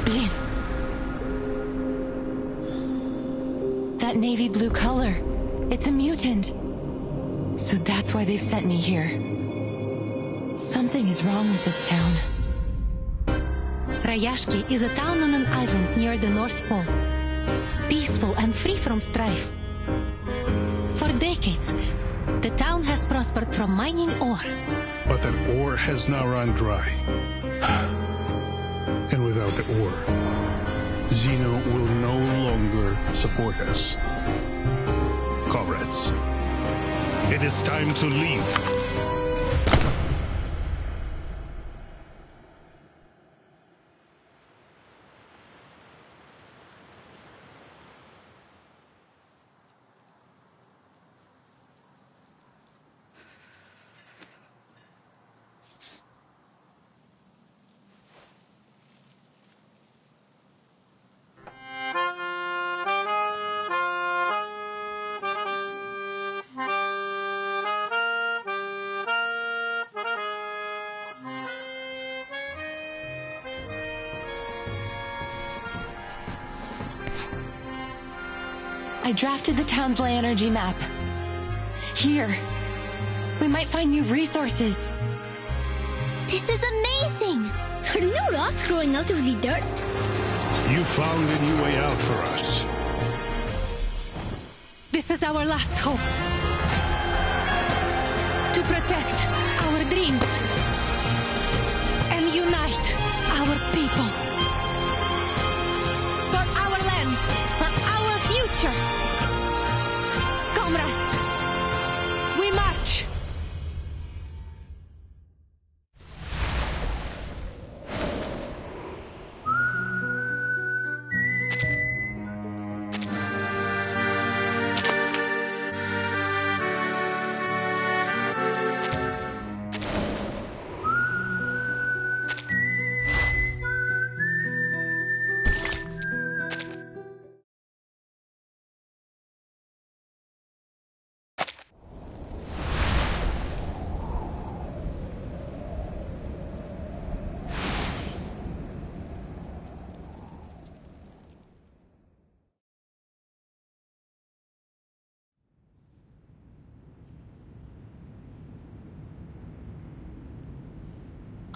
Blin. That navy blue color. It's a mutant. So that's why they've sent me here. Something is wrong with this town. Rayashki is a town on an island near the North Pole. Peaceful and free from strife. For decades, the town has prospered from mining ore. But that ore has now run dry. And without the ore, Zeno will no longer support us. Comrades, it is time to leave. I drafted the town's ley energy map. Here. We might find new resources. This is amazing! Are new rocks growing out of the dirt? You found a new way out for us. This is our last hope. To protect our dreams and unite our people. For our land, for our future. Comrades, we march!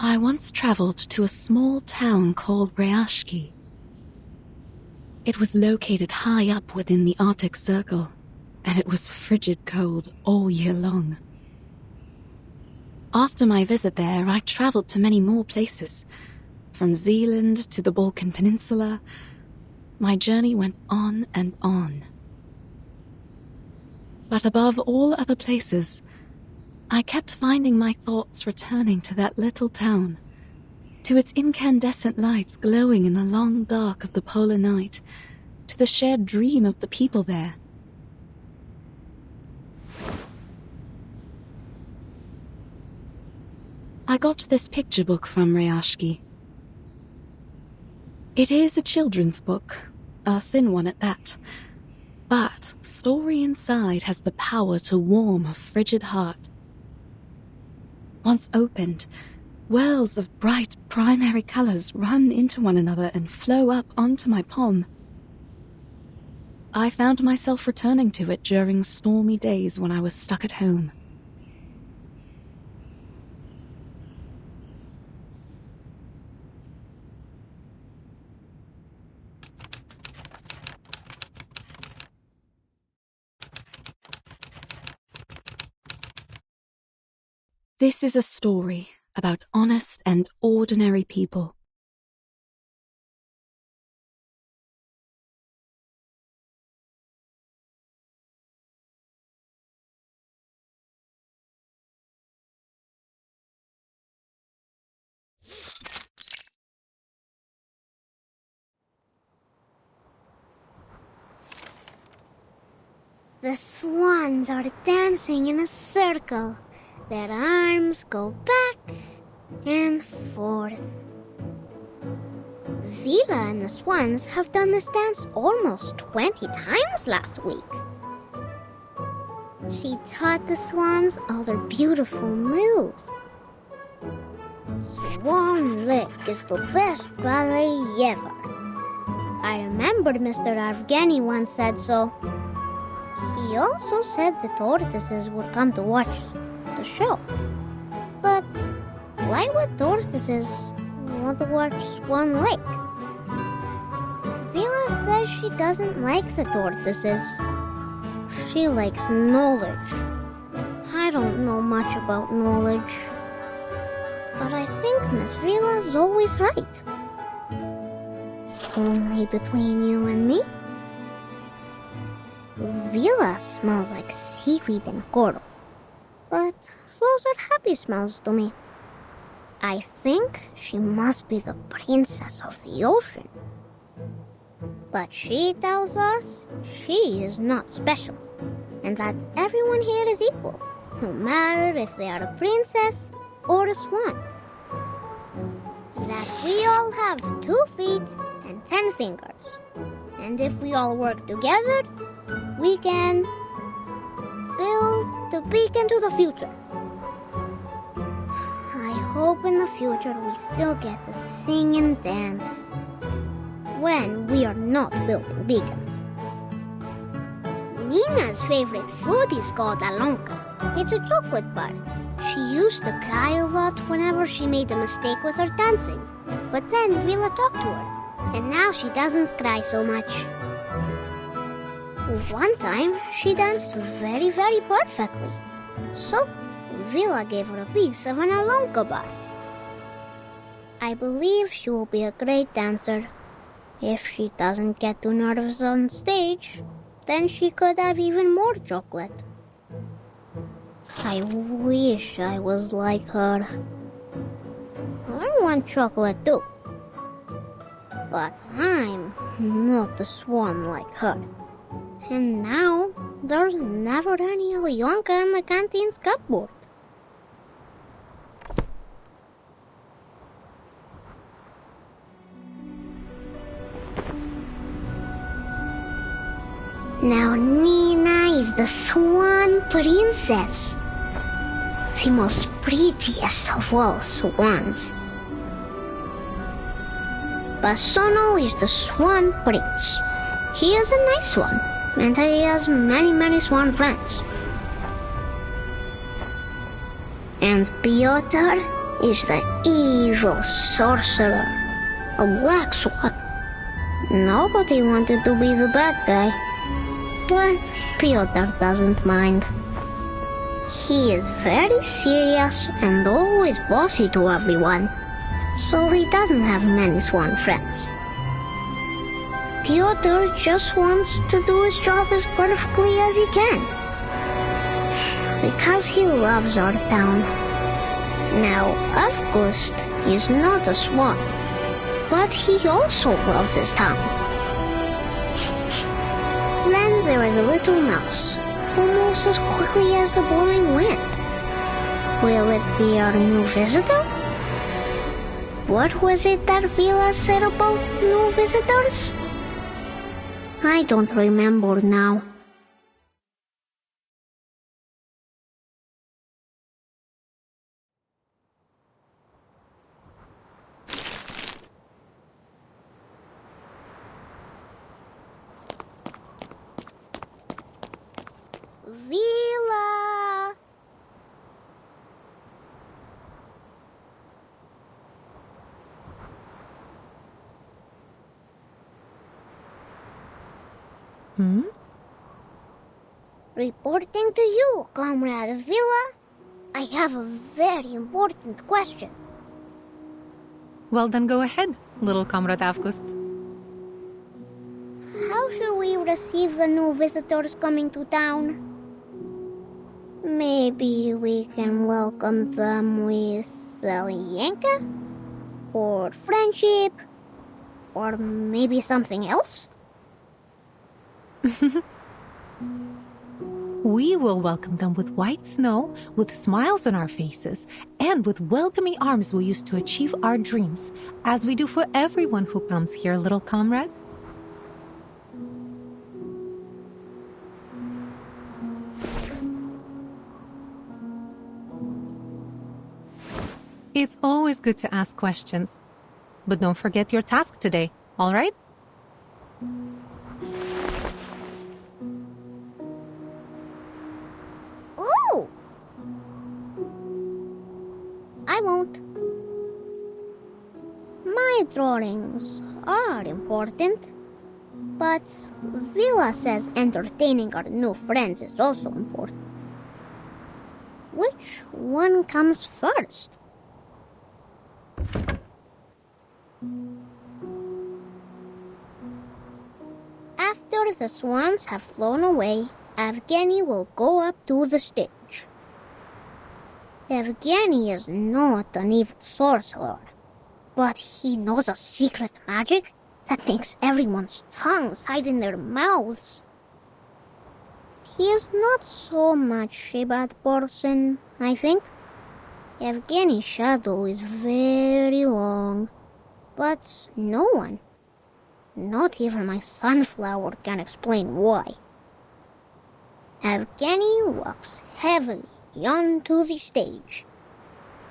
I once traveled to a small town called Rayashki. It was located high up within the Arctic Circle, and it was frigid cold all year long. After my visit there, I traveled to many more places. From Zealand to the Balkan Peninsula, my journey went on and on. But above all other places, I kept finding my thoughts returning to that little town, to its incandescent lights glowing in the long dark of the polar night, to the shared dream of the people there. I got this picture book from Rayashki. It is a children's book, a thin one at that, but the story inside has the power to warm a frigid heart. Once opened, whirls of bright primary colors run into one another and flow up onto my palm. I found myself returning to it during stormy days when I was stuck at home. This is a story about honest and ordinary people. The swans are dancing in a circle. Their arms go back and forth. Vila and the swans have done this dance almost 20 times last week. She taught the swans all their beautiful moves. Swan Lake is the best ballet ever. I remember Mr. Afghani once said so. He also said the tortoises would come to watch the show. But why would tortoises want to watch Swan Lake? Vila says she doesn't like the tortoises. She likes knowledge. I don't know much about knowledge. But I think Miss Vila's always right. Only between you and me, Vila smells like seaweed and coral. But those are happy smells to me. I think she must be the princess of the ocean. But she tells us she is not special, and that everyone here is equal, no matter if they are a princess or a swan. That we all have 2 feet and 10 fingers, and if we all work together, we can build the beacon to the future. I hope in the future we still get to sing and dance when we are not building beacons. Nina's favorite food is called alonka. It's a chocolate bar. She used to cry a lot whenever she made a mistake with her dancing. But then Vila talked to her, and now she doesn't cry so much. One time, she danced very, very perfectly. So, Vila gave her a piece of an alonka bar. I believe she will be a great dancer. If she doesn't get too nervous on stage, then she could have even more chocolate. I wish I was like her. I want chocolate too. But I'm not a swan like her. And now, there's never any Alyonka in the canteen's cupboard. Now Nina is the swan princess. The most prettiest of all swans. Basono is the swan prince. He is a nice one, and he has many, many swan friends. And Piotr is the evil sorcerer, a black swan. Nobody wanted to be the bad guy, but Piotr doesn't mind. He is very serious and always bossy to everyone, so he doesn't have many swan friends. Piotr just wants to do his job as perfectly as he can, because he loves our town. Now, Avgust is not a swan, but he also loves his town. Then there is a little mouse who moves as quickly as the blowing wind. Will it be our new visitor? What was it that Vila said about new visitors? I don't remember now. Vila! Reporting to you, Comrade Vila. I have a very important question. Well, then go ahead, little Comrade Avgust. How should we receive the new visitors coming to town? Maybe we can welcome them with Zelyanka? Or friendship? Or maybe something else? We will welcome them with white snow, with smiles on our faces, and with welcoming arms we use to achieve our dreams, as we do for everyone who comes here, little comrade. It's always good to ask questions. But don't forget your task today, all right? Oh! I won't. My drawings are important, but Villa says entertaining our new friends is also important. Which one comes first? After the swans have flown away, Evgeny will go up to the stage. Evgeny is not an evil sorcerer, but he knows a secret magic that makes everyone's tongues hide in their mouths. He is not so much a bad person, I think. Evgeny's shadow is very long, but no one, not even my sunflower, can explain why. Evgeny walks heavily onto the stage.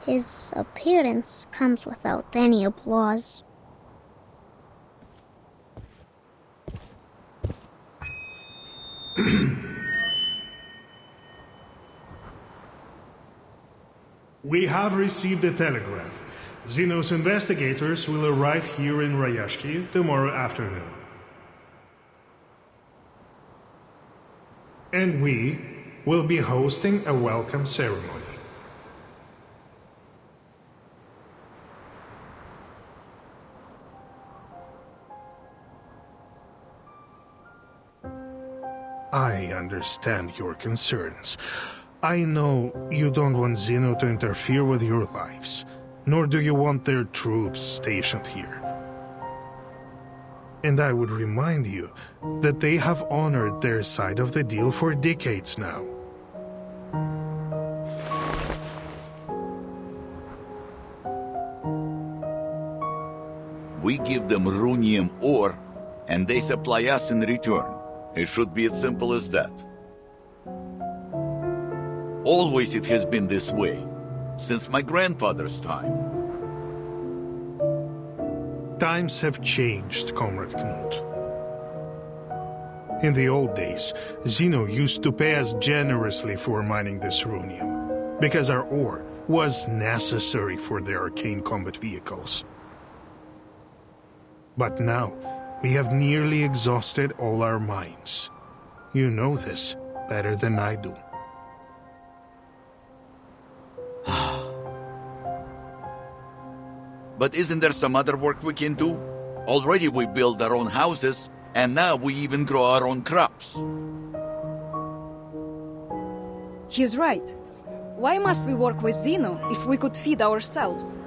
His appearance comes without any applause. We have received a telegraph. Xenos investigators will arrive here in Rayashki tomorrow afternoon. And we will be hosting a welcome ceremony. I understand your concerns. I know you don't want Xeno to interfere with your lives, nor do you want their troops stationed here. And I would remind you that they have honored their side of the deal for decades now. We give them runium ore, and they supply us in return. It should be as simple as that. Always it has been this way, since my grandfather's time. Times have changed, Comrade Knut. In the old days, Xeno used to pay us generously for mining this runium, because our ore was necessary for their arcane combat vehicles. But now, we have nearly exhausted all our mines. You know this better than I do. But isn't there some other work we can do? Already we build our own houses, and now we even grow our own crops. He's right. Why must we work with Xeno if we could feed ourselves?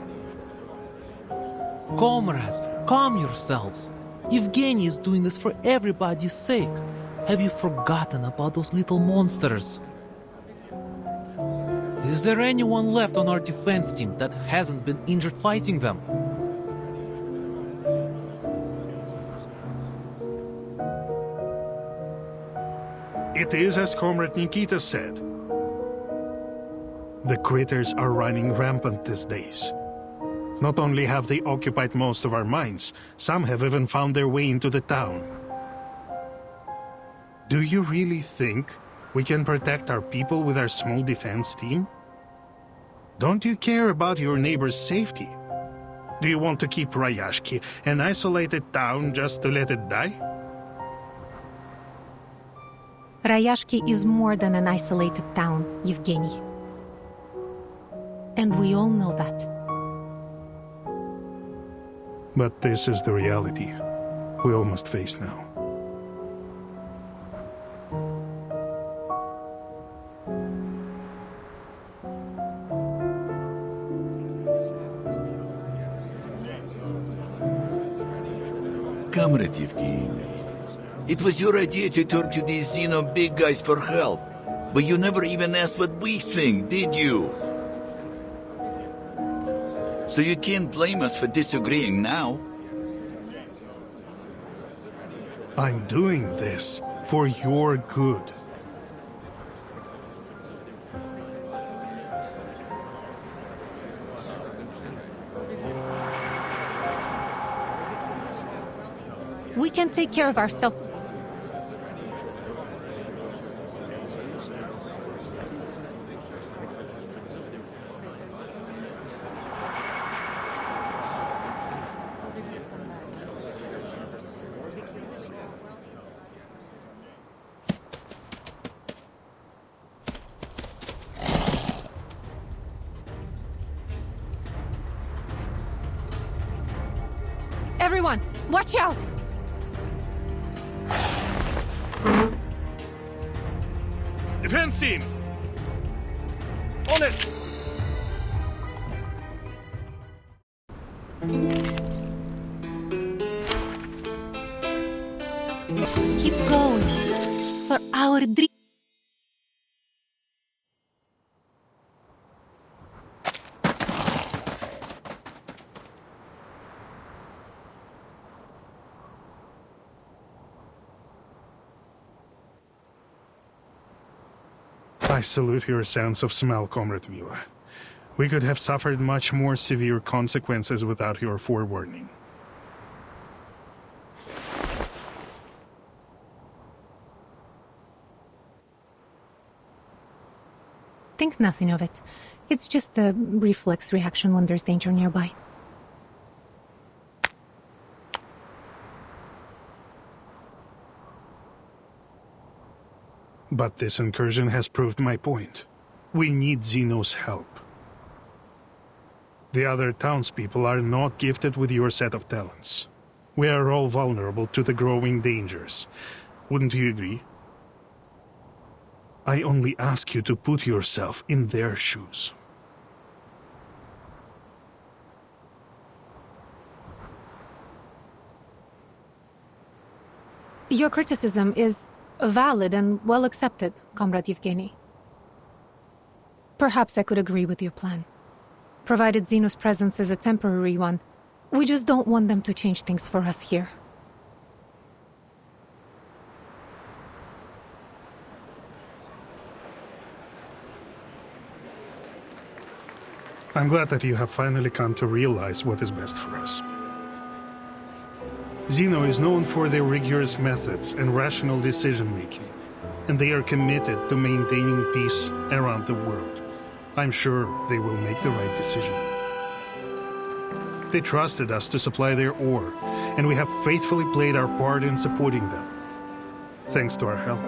Comrades, calm yourselves. Evgeny is doing this for everybody's sake. Have you forgotten about those little monsters? Is there anyone left on our defense team that hasn't been injured fighting them? It is as Comrade Nikita said. The critters are running rampant these days. Not only have they occupied most of our mines, some have even found their way into the town. Do you really think we can protect our people with our small defense team? Don't you care about your neighbor's safety? Do you want to keep Rayashki an isolated town just to let it die? Rayashki is more than an isolated town, Evgeny. And we all know that. But this is the reality we all must face now. Comrade Evgeny, it was your idea to turn to these Xeno big guys for help, but you never even asked what we think, did you? So you can't blame us for disagreeing now. I'm doing this for your good. We can take care of ourselves. Everyone, watch out! Defense team! On it! Keep going. For our dream. I salute your sense of smell, Comrade Vila. We could have suffered much more severe consequences without your forewarning. Think nothing of it. It's just a reflex reaction when there's danger nearby. But this incursion has proved my point. We need Zeno's help. The other townspeople are not gifted with your set of talents. We are all vulnerable to the growing dangers. Wouldn't you agree? I only ask you to put yourself in their shoes. Your criticism is valid and well accepted, Comrade Yevgeny. Perhaps I could agree with your plan. Provided Zeno's presence is a temporary one, we just don't want them to change things for us here. I'm glad that you have finally come to realize what is best for us. Zeno is known for their rigorous methods and rational decision-making, and they are committed to maintaining peace around the world. I'm sure they will make the right decision. They trusted us to supply their ore, and we have faithfully played our part in supporting them. Thanks to our help,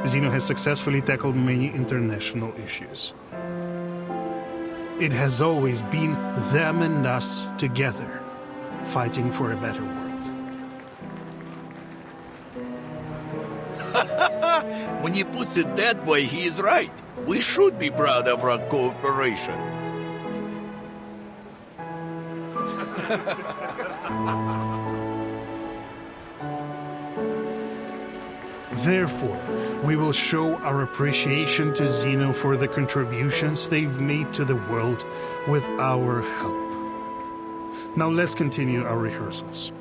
Zeno has successfully tackled many international issues. It has always been them and us together, fighting for a better world. When he puts it that way, he is right. We should be proud of our cooperation. Therefore, we will show our appreciation to Zeno for the contributions they've made to the world with our help. Now let's continue our rehearsals.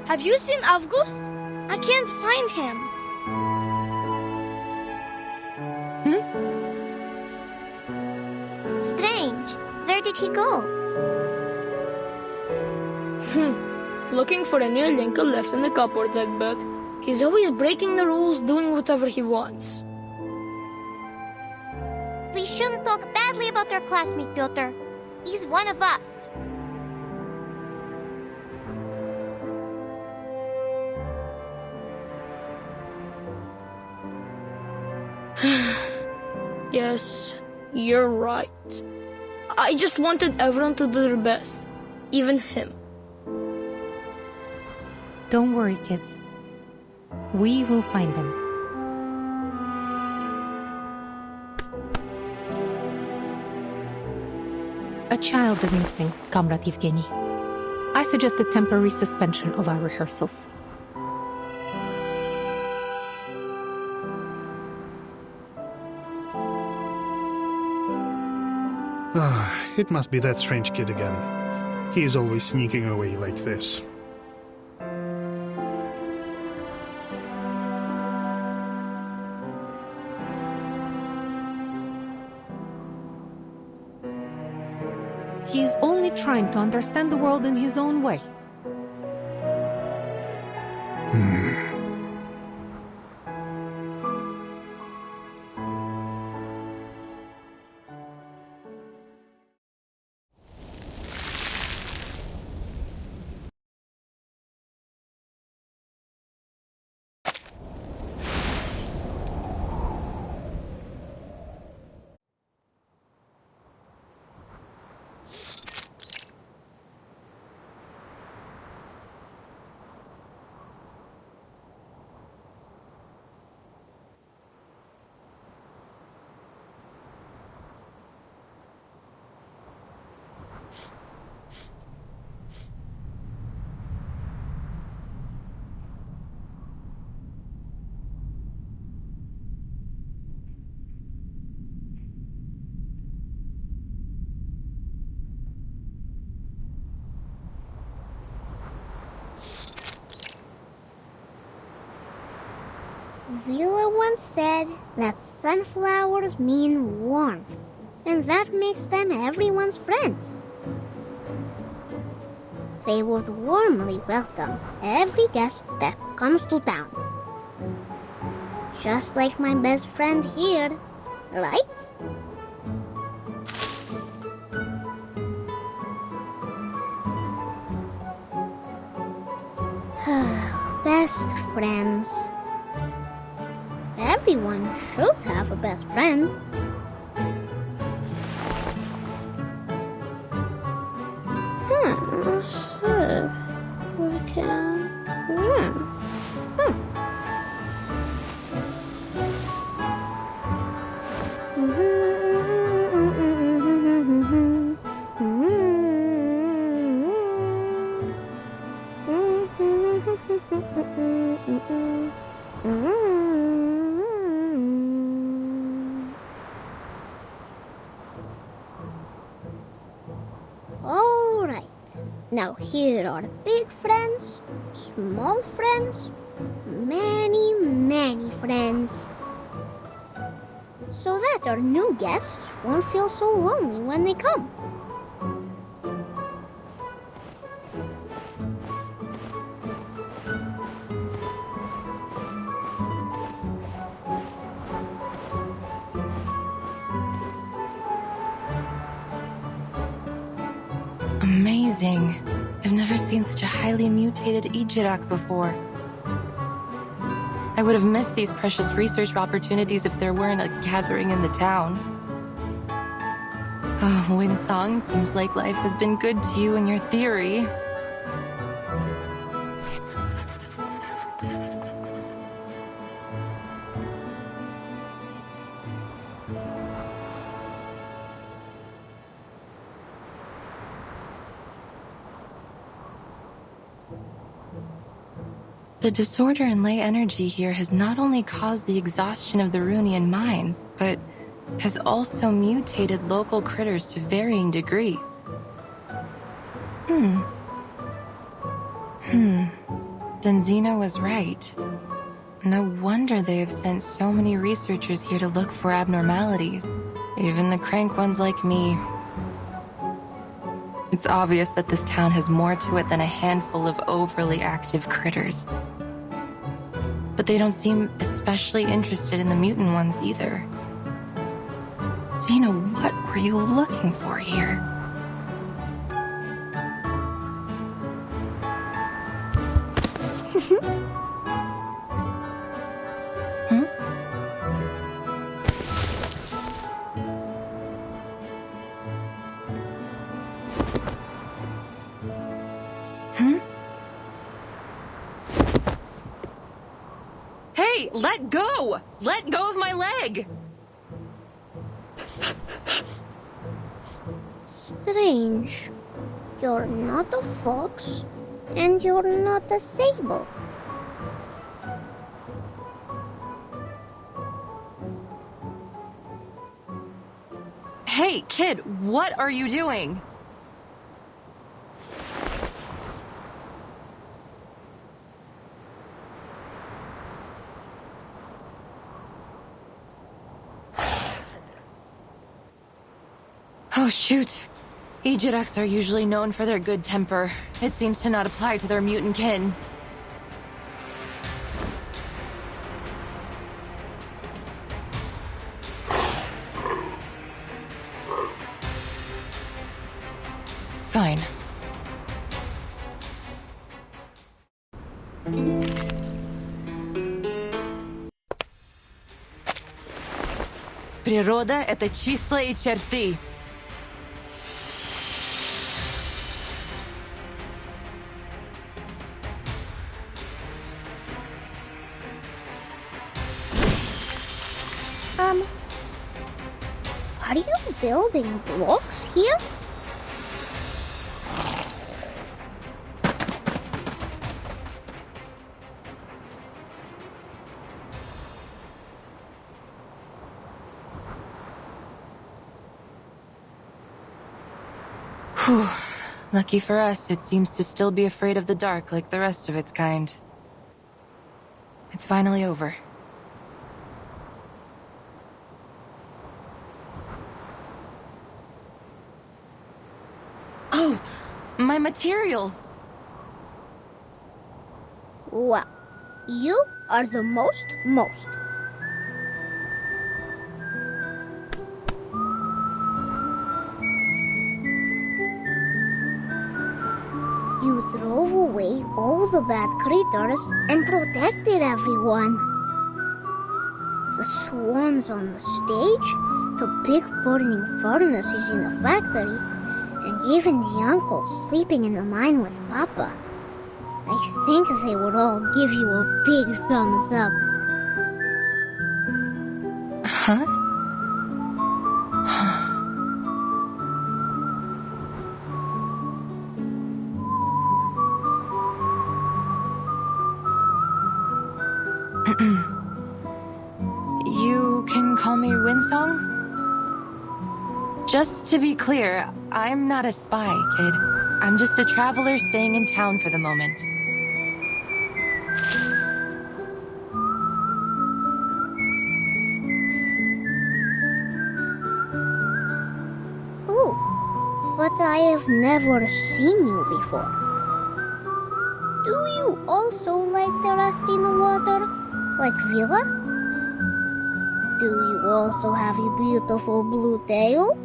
Have you seen August? I can't find him. Strange. Where did he go? Looking for a new Lincoln left in the cupboards, I bet. He's always breaking the rules, doing whatever he wants. We shouldn't talk badly about our classmate, Piotr. He's one of us. Yes, you're right. I just wanted everyone to do their best, even him. Don't worry, kids. We will find him. A child is missing, Comrade Yevgeny. I suggest a temporary suspension of our rehearsals. It must be that strange kid again. He is always sneaking away like this. He is only trying to understand the world in his own way. Vila once said that sunflowers mean warmth, and that makes them everyone's friends. They would warmly welcome every guest that comes to town. Just like my best friend here, right? Best friends. Everyone should have a best friend. Alright, now here are big friends, small friends, many, many friends. So that our new guests won't feel so lonely when they come. Amazing. I've never seen such a highly mutated Ijirak before. I would have missed these precious research opportunities if there weren't a gathering in the town. Oh, Winsong, seems like life has been good to you and your theory. The disorder in ley energy here has not only caused the exhaustion of the Runian mines, but has also mutated local critters to varying degrees. Then Zeno was right. No wonder they have sent so many researchers here to look for abnormalities. Even the crank ones like me. It's obvious that this town has more to it than a handful of overly active critters. But they don't seem especially interested in the mutant ones either. Zeno, what were you looking for here? Hey, let go! Let go of my leg! Strange. You're not a fox, and you're not a sable. Hey, kid, what are you doing? Oh, shoot. Ejiraks are usually known for their good temper. It seems to not apply to their mutant kin. Fine. Природа — это числа и черты. Are you building blocks here? Whew. Lucky for us, it seems to still be afraid of the dark like the rest of its kind. It's finally over. Oh, my materials! Wow, you are the most. You drove away all the bad creatures and protected everyone. The swans on the stage, the big burning furnaces in the factory, and even the uncle sleeping in the mine with Papa. I think they would all give you a big thumbs up. Huh? You can call me Windsong? Just to be clear, I'm not a spy, kid. I'm just a traveler staying in town for the moment. Oh, but I have never seen you before. Do you also like the rest in the water? Like Villa? Do you also have a beautiful blue tail?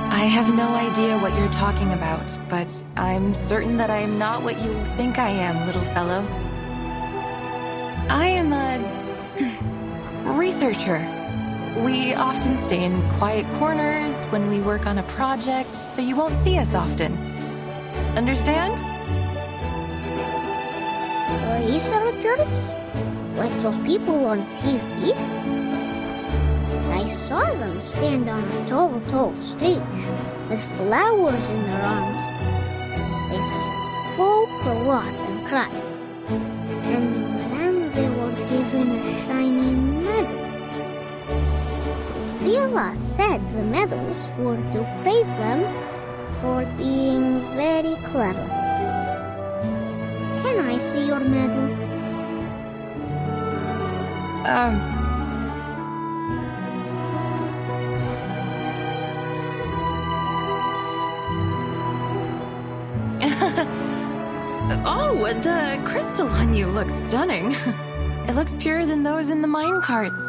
I have no idea what you're talking about, but I'm certain that I am not what you think I am, little fellow. I am a researcher. We often stay in quiet corners when we work on a project, so you won't see us often. Understand? Researchers? Like those people on TV? I saw them stand on a tall stage with flowers in their arms. They spoke a lot and cried. And then they were given a shiny medal. Vila said the medals were to praise them for being very clever. Can I see your medal? Oh, the crystal on you looks stunning. It looks purer than those in the mine carts.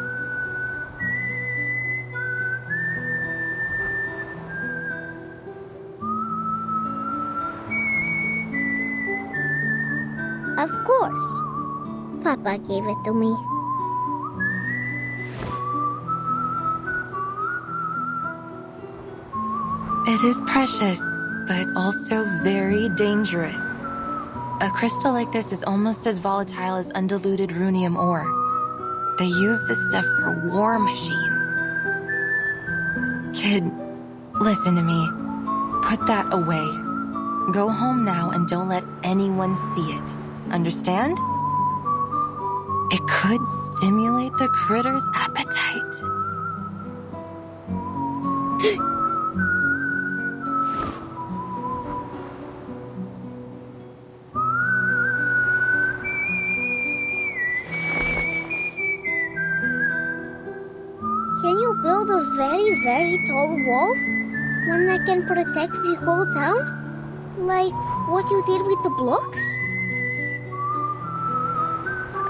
Of course. Papa gave it to me. It is precious, but also very dangerous. A crystal like this is almost as volatile as undiluted runium ore. They use this stuff for war machines. Kid, listen to me. Put that away. Go home now and don't let anyone see it. Understand? It could stimulate the critter's appetite. build a very, very tall wall? One that can protect the whole town? Like what you did with the blocks?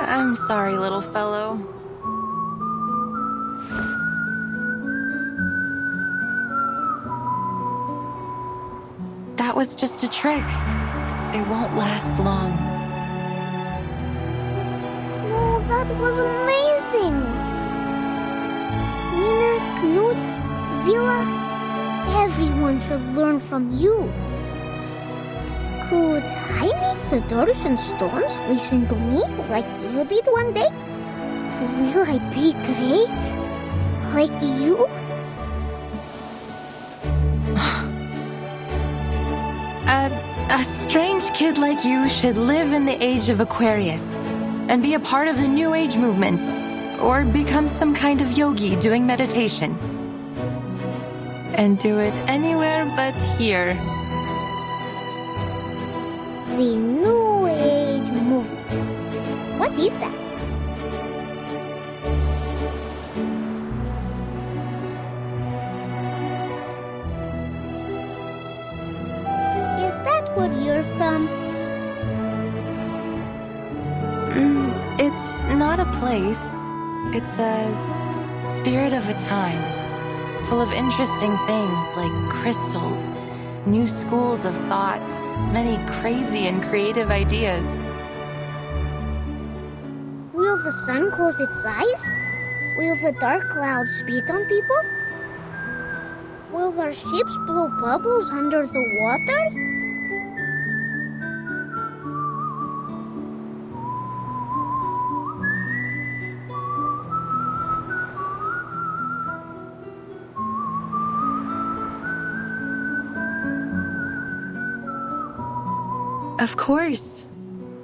I'm sorry, little fellow. That was just a trick. It won't last long. Oh, that was amazing! Nina, Knut, Vila, everyone should learn from you. Could I make the doors and stones listen to me like you did one day? Will I be great? Like you? A strange kid like you should live in the age of Aquarius and be a part of the New Age movement, or become some kind of yogi doing meditation. And do it anywhere but here. The New Age movement. What is that? Is that where you're from? It's not a place. It's a spirit of a time, full of interesting things like crystals, new schools of thought, many crazy and creative ideas. Will the sun close its eyes? Will the dark clouds spit on people? Will their ships blow bubbles under the water? Of course.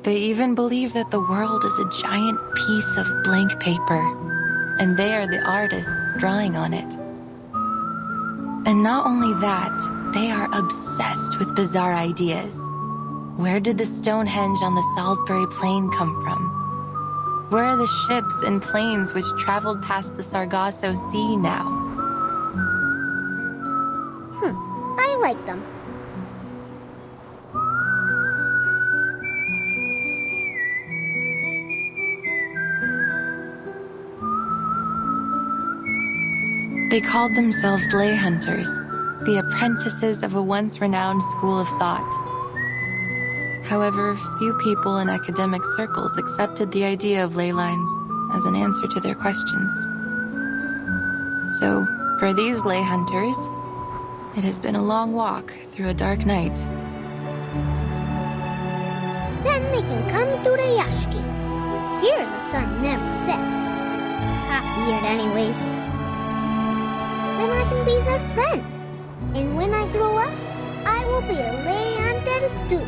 They even believe that the world is a giant piece of blank paper, and they are the artists drawing on it. And not only that, they are obsessed with bizarre ideas. Where did the Stonehenge on the Salisbury Plain come from? Where are the ships and planes which traveled past the Sargasso Sea now? I like them. They called themselves lay hunters, the apprentices of a once renowned school of thought. However, few people in academic circles accepted the idea of ley lines as an answer to their questions. So, for these lay hunters, it has been a long walk through a dark night. Then they can come to Rayashki. Here the sun never sets. Half the year anyways. Then I can be their friend. And when I grow up, I will be a lay hunter too.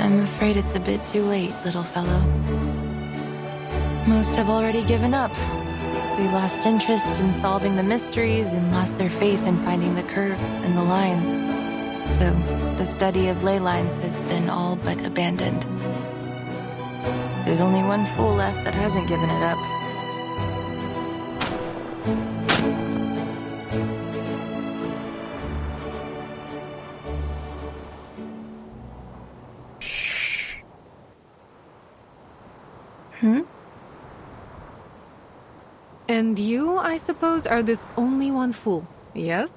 I'm afraid it's a bit too late, little fellow. Most have already given up. They lost interest in solving the mysteries and lost their faith in finding the curves and the lines. So, the study of ley lines has been all but abandoned. There's only one fool left that hasn't given it up. And you, I suppose, are this only one fool, yes?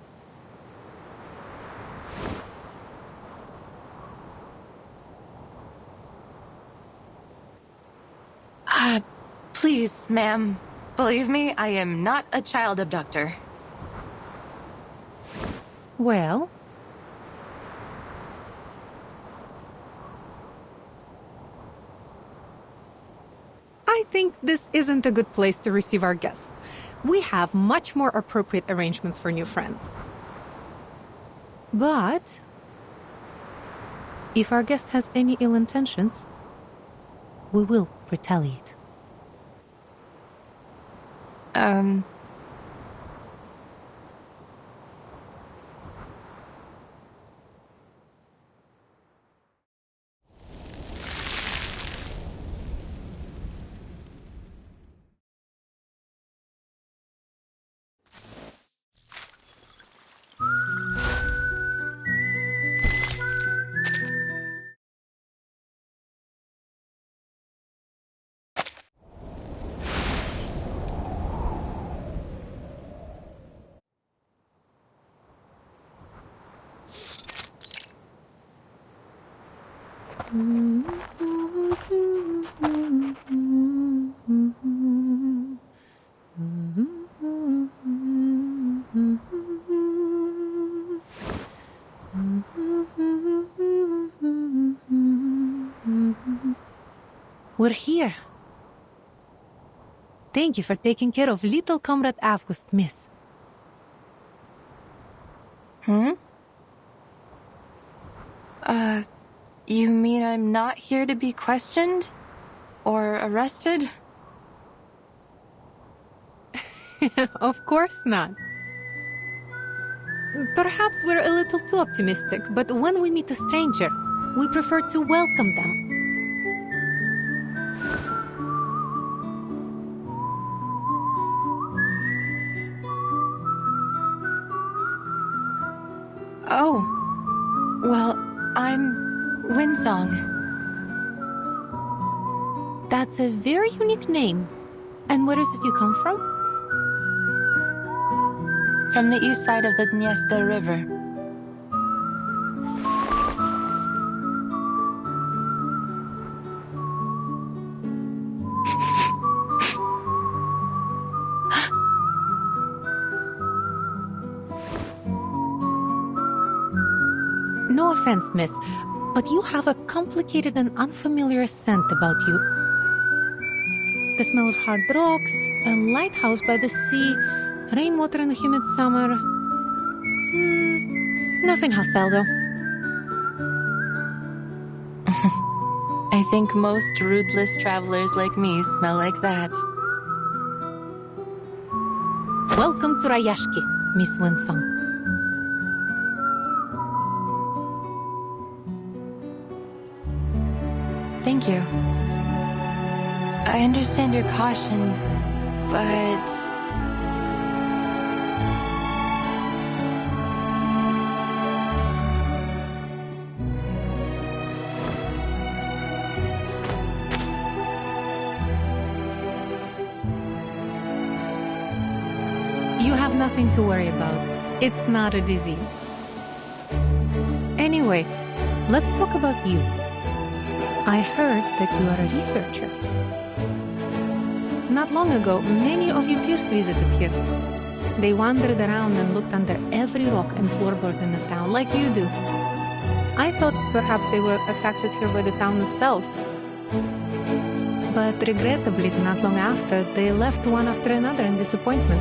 Please, ma'am. Believe me, I am not a child abductor. Well, I think this isn't a good place to receive our guests. We have much more appropriate arrangements for new friends. But if our guest has any ill intentions, we will retaliate. We're here. Thank you for taking care of little Comrade August, miss. You mean I'm not here to be questioned? Or arrested? Of course not. Perhaps we're a little too optimistic, but when we meet a stranger, we prefer to welcome them. Oh. Well, I'm Windsong. That's a very unique name. And where is it you come from? From the east side of the Dniester River. No offense, miss, but you have a complicated and unfamiliar scent about you. The smell of hard rocks, a lighthouse by the sea, rainwater in a humid summer. Nothing hostile, though. I think most rootless travelers like me smell like that. Welcome to Rayashki, Miss Winsong. Thank you. I understand your caution, but... You have nothing to worry about. It's not a disease. Anyway, let's talk about you. I heard that you are a researcher. Not long ago, many of your peers visited here. They wandered around and looked under every rock and floorboard in the town, like you do. I thought perhaps they were attracted here by the town itself. But regrettably, not long after, they left one after another in disappointment.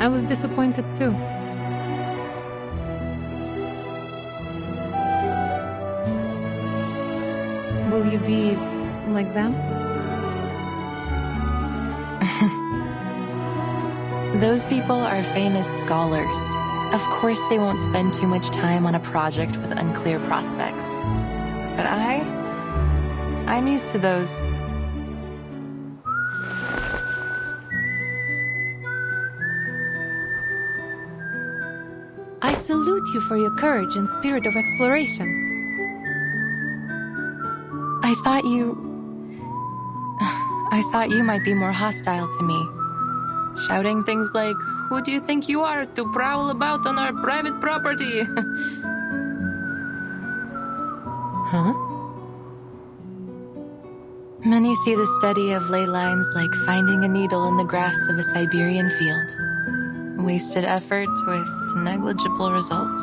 I was disappointed too. Will you be like them? Those people are famous scholars. Of course they won't spend too much time on a project with unclear prospects. But I'm used to those. I salute you for your courage and spirit of exploration. I thought you might be more hostile to me. Shouting things like, "Who do you think you are to prowl about on our private property?" Huh? Many see the study of ley lines like finding a needle in the grass of a Siberian field. Wasted effort with negligible results.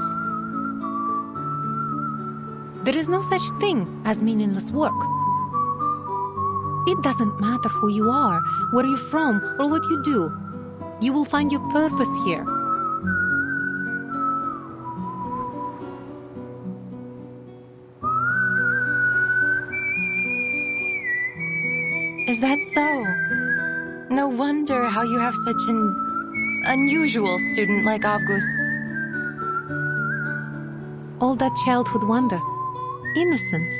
There is no such thing as meaningless work. It doesn't matter who you are, where you're from, or what you do. You will find your purpose here. Is that so? No wonder how you have such an unusual student like August. All that childhood wonder, innocence.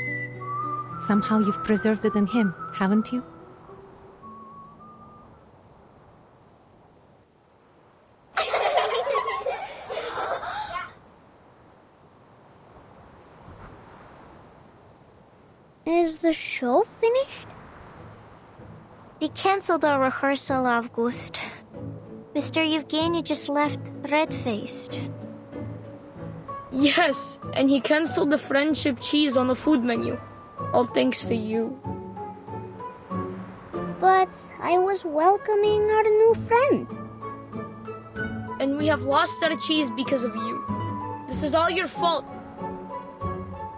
Somehow you've preserved it in him, haven't you? Is the show finished? We cancelled our rehearsal, August. Mr. Yevgeny just left red-faced. Yes, and he canceled the friendship cheese on the food menu. All thanks to you. But I was welcoming our new friend. And we have lost our cheese because of you. This is all your fault.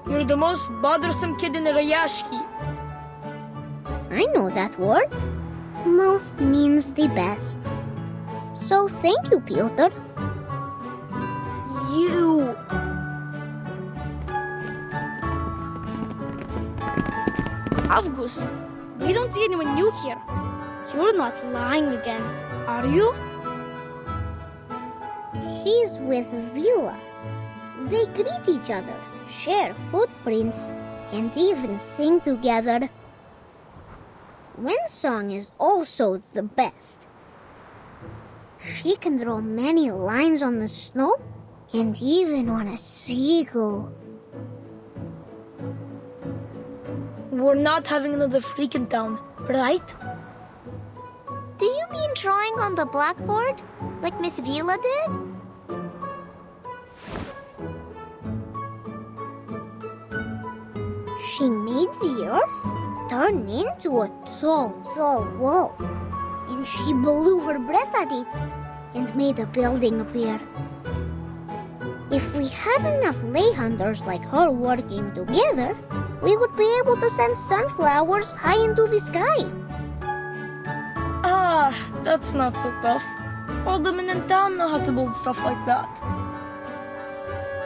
You're the most bothersome kid in the Rayashki. I know that word. Most means the best. So thank you, Piotr. You! August, we don't see anyone new here. You're not lying again, are you? She's with Vila. They greet each other, share footprints, and even sing together. Windsong is also the best. She can draw many lines on the snow and even on a seagull. We're not having another freak in town, right? Do you mean drawing on the blackboard? Like Miss Vila did? She made the earth turn into a tall, tall wall. And she blew her breath at it and made a building appear. If we had enough lay hunters like her working together, we would be able to send sunflowers high into the sky. Ah, that's not so tough. All the men in town know how to build stuff like that.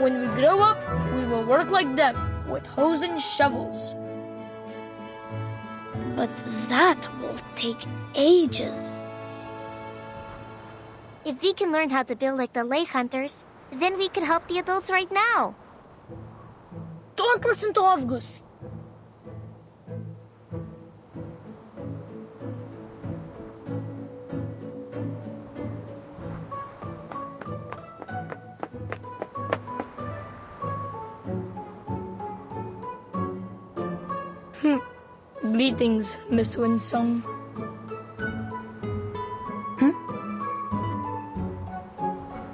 When we grow up, we will work like them, with hoes and shovels. But that will take ages. If we can learn how to build like the lay hunters, then we can help the adults right now. Don't listen to August. Greetings, Miss Winsong.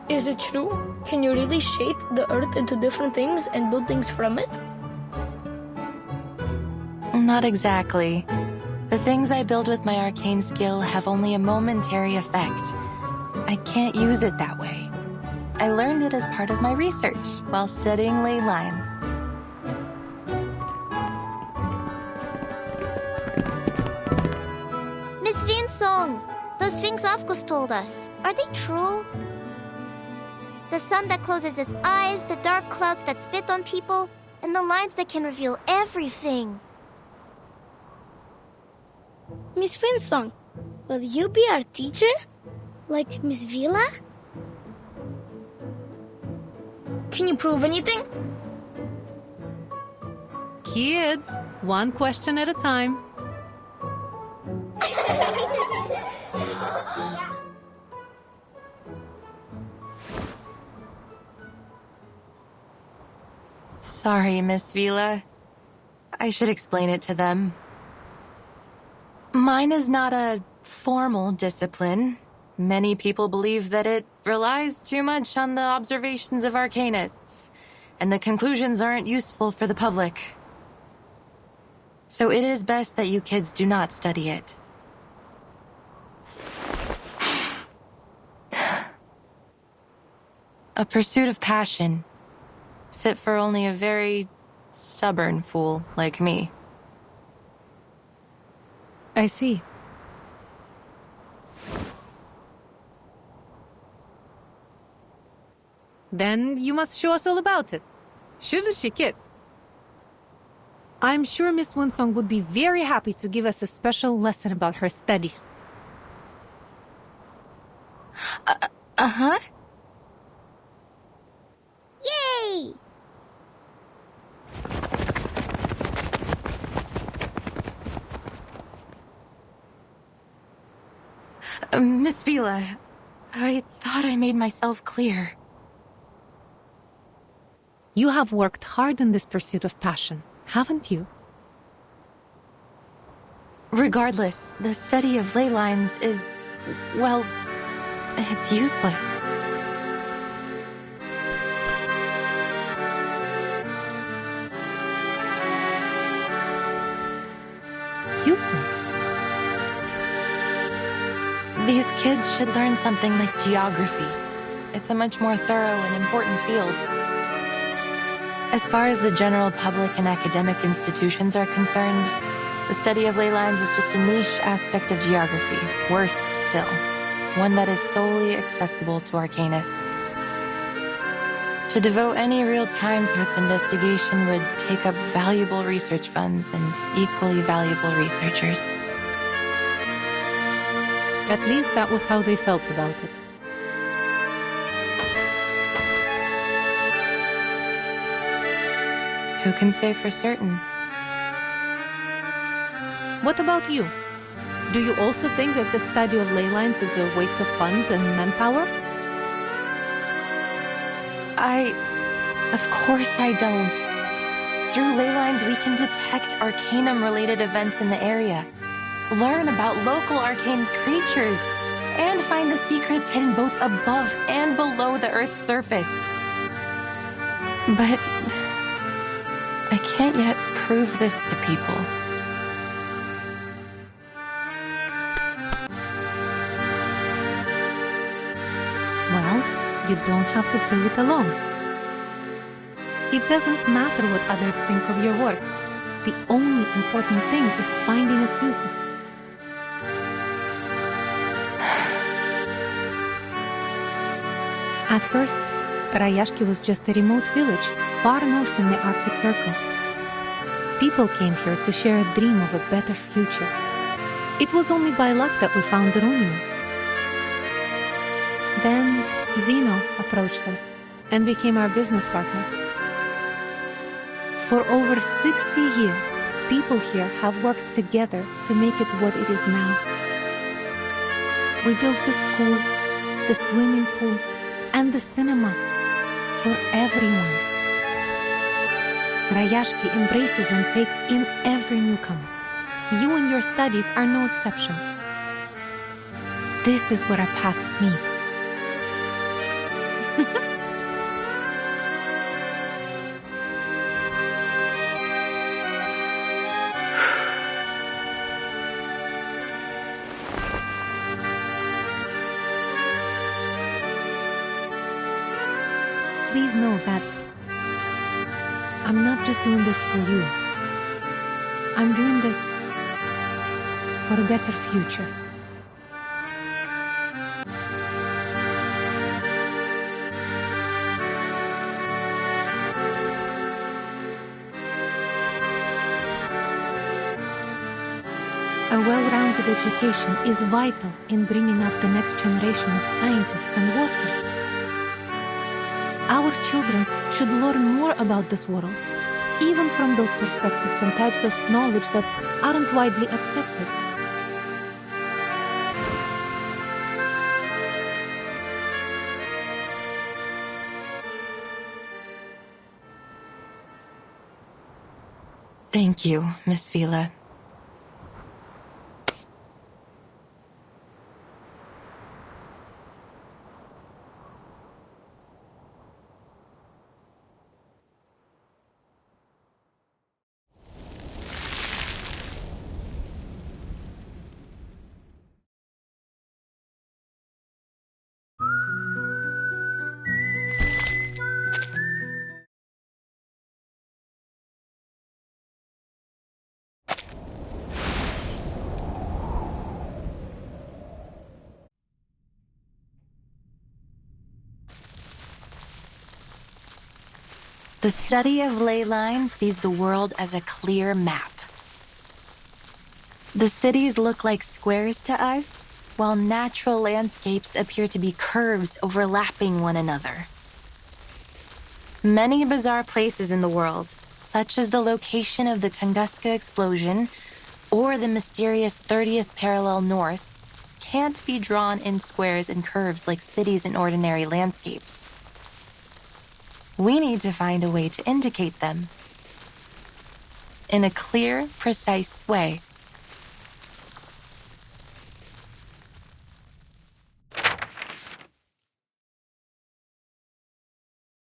Is it true? Can you really shape the earth into different things and build things from it? Not exactly. The things I build with my arcane skill have only a momentary effect. I can't use it that way. I learned it as part of my research while studying Leylines. Miss Vinsong, those things Avgus told us, are they true? The sun that closes its eyes, the dark clouds that spit on people, and the lines that can reveal everything. Miss Winsong, will you be our teacher? Like Miss Vila? Can you prove anything? Kids, one question at a time. Sorry, Miss Vila. I should explain it to them. Mine is not a formal discipline. Many people believe that it relies too much on the observations of arcanists, and the conclusions aren't useful for the public. So it is best that you kids do not study it. A pursuit of passion, fit for only a very stubborn fool like me. I see. Then you must show us all about it. Shouldn't she, kids? I'm sure Miss Winsong would be very happy to give us a special lesson about her studies. Uh-huh. Yay! Miss Vila, I thought I made myself clear. You have worked hard in this pursuit of passion, haven't you? Regardless, the study of ley lines is, well, it's useless. useless. These kids should learn something like geography. It's a much more thorough and important field. As far as the general public and academic institutions are concerned, the study of ley lines is just a niche aspect of geography. Worse still, one that is solely accessible to arcanists. To devote any real time to its investigation would take up valuable research funds and equally valuable researchers. At least that was how they felt about it. Who can say for certain? What about you? Do you also think that the study of ley lines is a waste of funds and manpower? Of course I don't. Through ley lines, we can detect arcanum-related events in the area, learn about local arcane creatures, and find the secrets hidden both above and below the Earth's surface. But I can't yet prove this to people. Well, you don't have to prove it alone. It doesn't matter what others think of your work. The only important thing is finding its uses. At first, Rayashki was just a remote village, far north in the Arctic Circle. People came here to share a dream of a better future. It was only by luck that we found the Romeo. Then Zeno approached us and became our business partner. For over 60 years, people here have worked together to make it what it is now. We built the school, the swimming pool, and the cinema for everyone. Rayashki embraces and takes in every newcomer. You and your studies are no exception. This is where our paths meet. Please know that I'm not just doing this for you. I'm doing this for a better future. A well-rounded education is vital in bringing up the next generation of scientists and workers. Our children should learn more about this world, even from those perspectives and types of knowledge that aren't widely accepted. Thank you, Miss Vila. The study of ley lines sees the world as a clear map. The cities look like squares to us, while natural landscapes appear to be curves overlapping one another. Many bizarre places in the world, such as the location of the Tunguska explosion or the mysterious 30th parallel north, can't be drawn in squares and curves like cities in ordinary landscapes. We need to find a way to indicate them in a clear, precise way.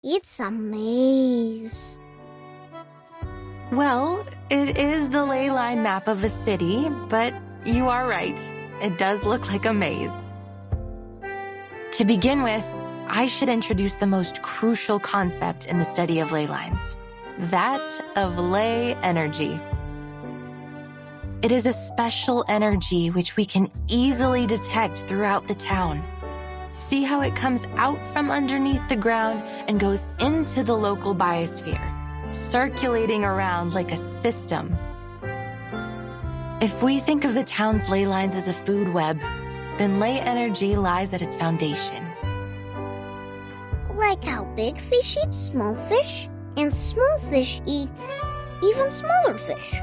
It's a maze. Well, It is the ley line map of a city, but you are right. It does look like a maze. To begin with, I should introduce the most crucial concept in the study of ley lines, that of ley energy. It is a special energy which we can easily detect throughout the town. See how it comes out from underneath the ground and goes into the local biosphere, circulating around like a system. If we think of the town's ley lines as a food web, then ley energy lies at its foundation. Like how big fish eat small fish, and small fish eat even smaller fish.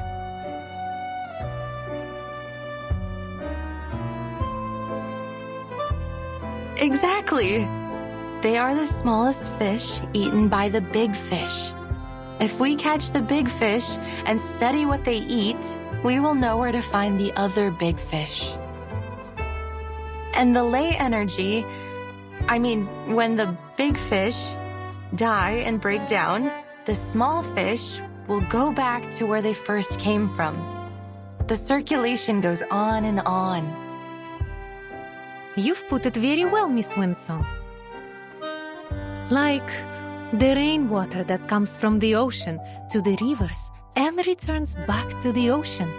Exactly. They are the smallest fish eaten by the big fish. If we catch the big fish and study what they eat, we will know where to find the other big fish. And the ley energy, when the big fish die and break down, the small fish will go back to where they first came from. The circulation goes on and on. You've put it very well, Miss Winsome. Like the rainwater that comes from the ocean to the rivers and returns back to the ocean.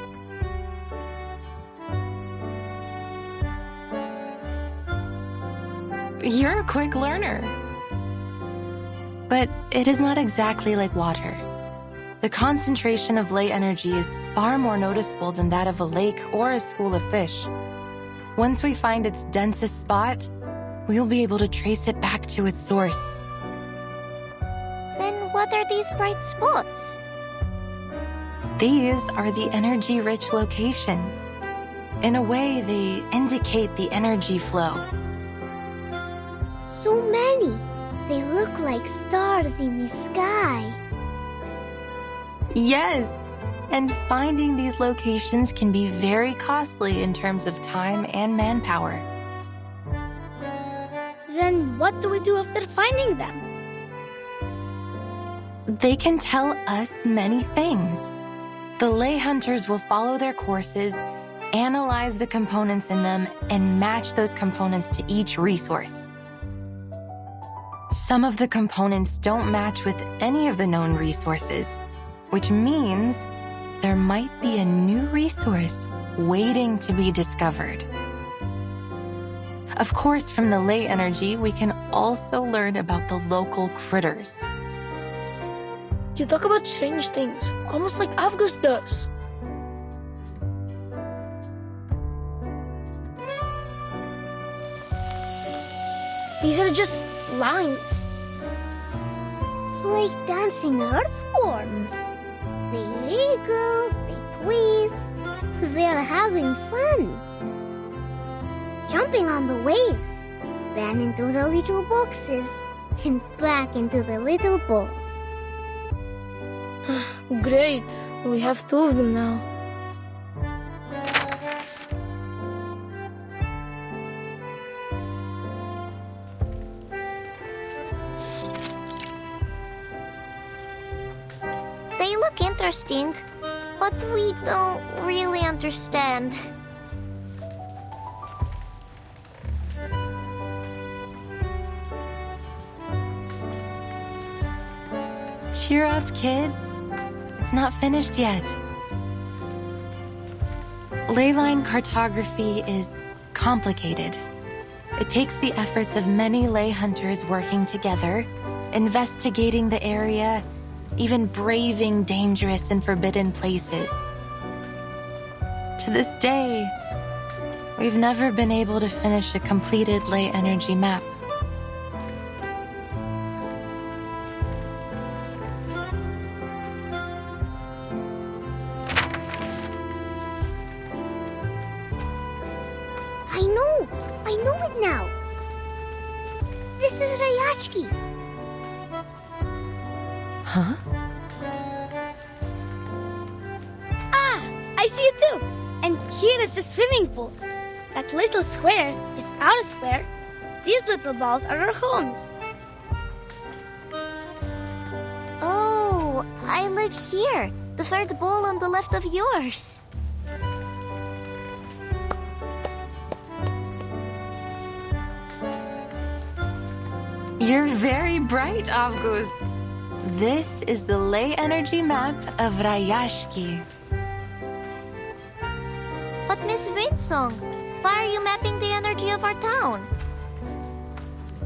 You're a quick learner. But it is not exactly like water. The concentration of ley energy is far more noticeable than that of a lake or a school of fish. Once we find its densest spot, we'll be able to trace it back to its source. Then what are these bright spots? These are the energy-rich locations. In a way, they indicate the energy flow. So many. They look like stars in the sky. Yes! And finding these locations can be very costly in terms of time and manpower. Then what do we do after finding them? They can tell us many things. The ley hunters will follow their courses, analyze the components in them, and match those components to each resource. Some of the components don't match with any of the known resources, which means there might be a new resource waiting to be discovered. Of course, from the ley energy, we can also learn about the local critters. You talk about strange things, almost like Avgust does. These are just lines. Like dancing earthworms. They wiggle, they twist. They're having fun. Jumping on the waves, then into the little boxes, and back into the little balls. Great, we have 2 of them now. They look interesting, but we don't really understand. Cheer up, kids. It's not finished yet. Leyline cartography is complicated. It takes the efforts of many ley hunters working together, investigating the area, even braving dangerous and forbidden places. To this day, we've never been able to finish a completed ley energy map. I know it now. This is Rayashki. Huh? Ah, I see it too. And here is the swimming pool. That little square is our square. These little balls are our homes. Oh, I live here. The third bowl on the left of yours. You're very bright, August. This is the ley energy map of Rayashki. But Miss Vinsong, why are you mapping the energy of our town?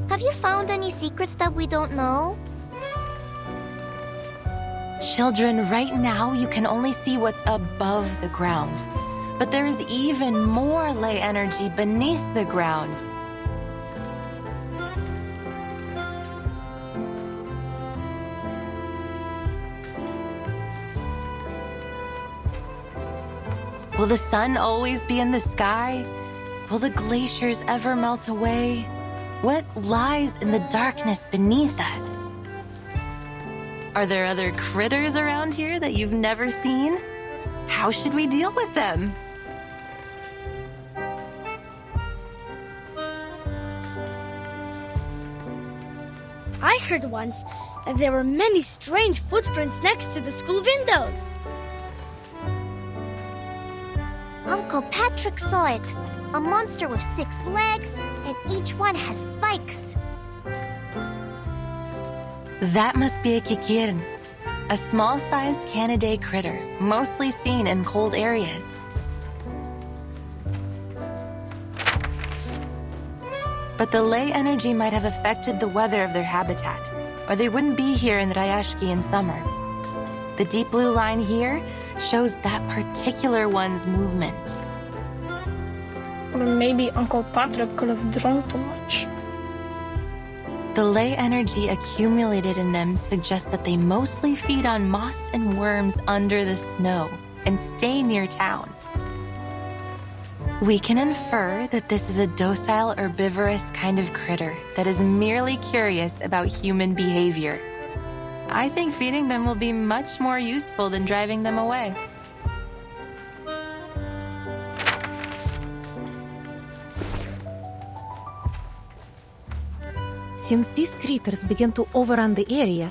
Have you found any secrets that we don't know? Children, right now you can only see what's above the ground. But there is even more ley energy beneath the ground. Will the sun always be in the sky? Will the glaciers ever melt away? What lies in the darkness beneath us? Are there other critters around here that you've never seen? How should we deal with them? I heard once that there were many strange footprints next to the school windows. Uncle Patrick saw it. A monster with 6 legs, and each one has spikes. That must be a kikirn, a small-sized Canidae critter, mostly seen in cold areas. But the ley energy might have affected the weather of their habitat, or they wouldn't be here in Rayashki in summer. The deep blue line here shows that particular one's movement. Or maybe Uncle Patrick could have drunk too much. The ley energy accumulated in them suggests that they mostly feed on moss and worms under the snow and stay near town. We can infer that this is a docile herbivorous kind of critter that is merely curious about human behavior. I think feeding them will be much more useful than driving them away. Since these critters began to overrun the area,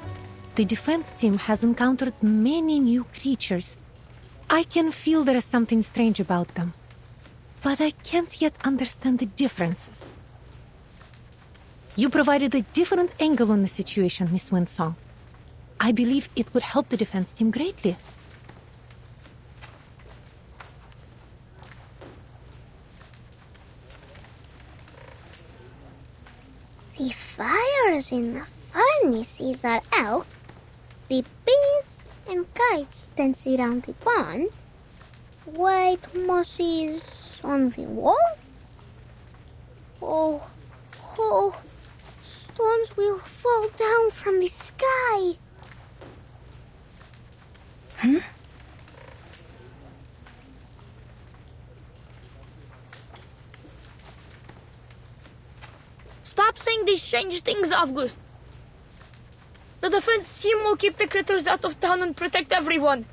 the defense team has encountered many new creatures. I can feel there is something strange about them, but I can't yet understand the differences. You provided a different angle on the situation, Miss Winsong. I believe it would help the defense team greatly. The fires in the furnaces are out. The bees and kites dance around the barn. White mosses on the wall. Oh, storms will fall down from the sky. Stop saying these strange things, August. The defense team will keep the critters out of town and protect everyone.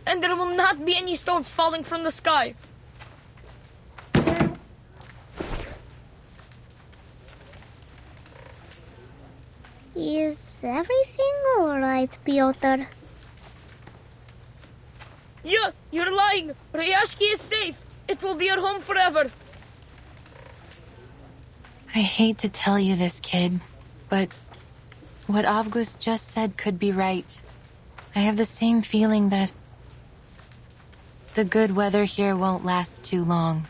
And there will not be any stones falling from the sky. Is everything all right, Piotr? Yeah, you're lying. Rayashki is safe. It will be our home forever. I hate to tell you this, kid, but what August just said could be right. I have the same feeling that the good weather here won't last too long.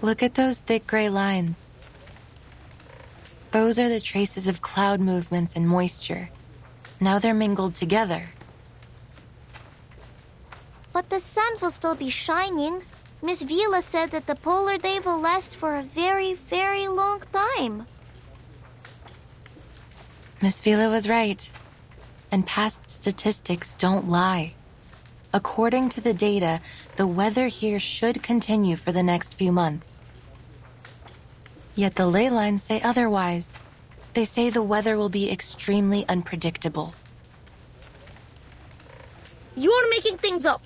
Look at those thick gray lines. Those are the traces of cloud movements and moisture. Now they're mingled together. But the sun will still be shining. Miss Vila said that the polar day will last for a very, very long time. Miss Vila was right. And past statistics don't lie. According to the data, the weather here should continue for the next few months. Yet the Leylines say otherwise. They say the weather will be extremely unpredictable. You're making things up.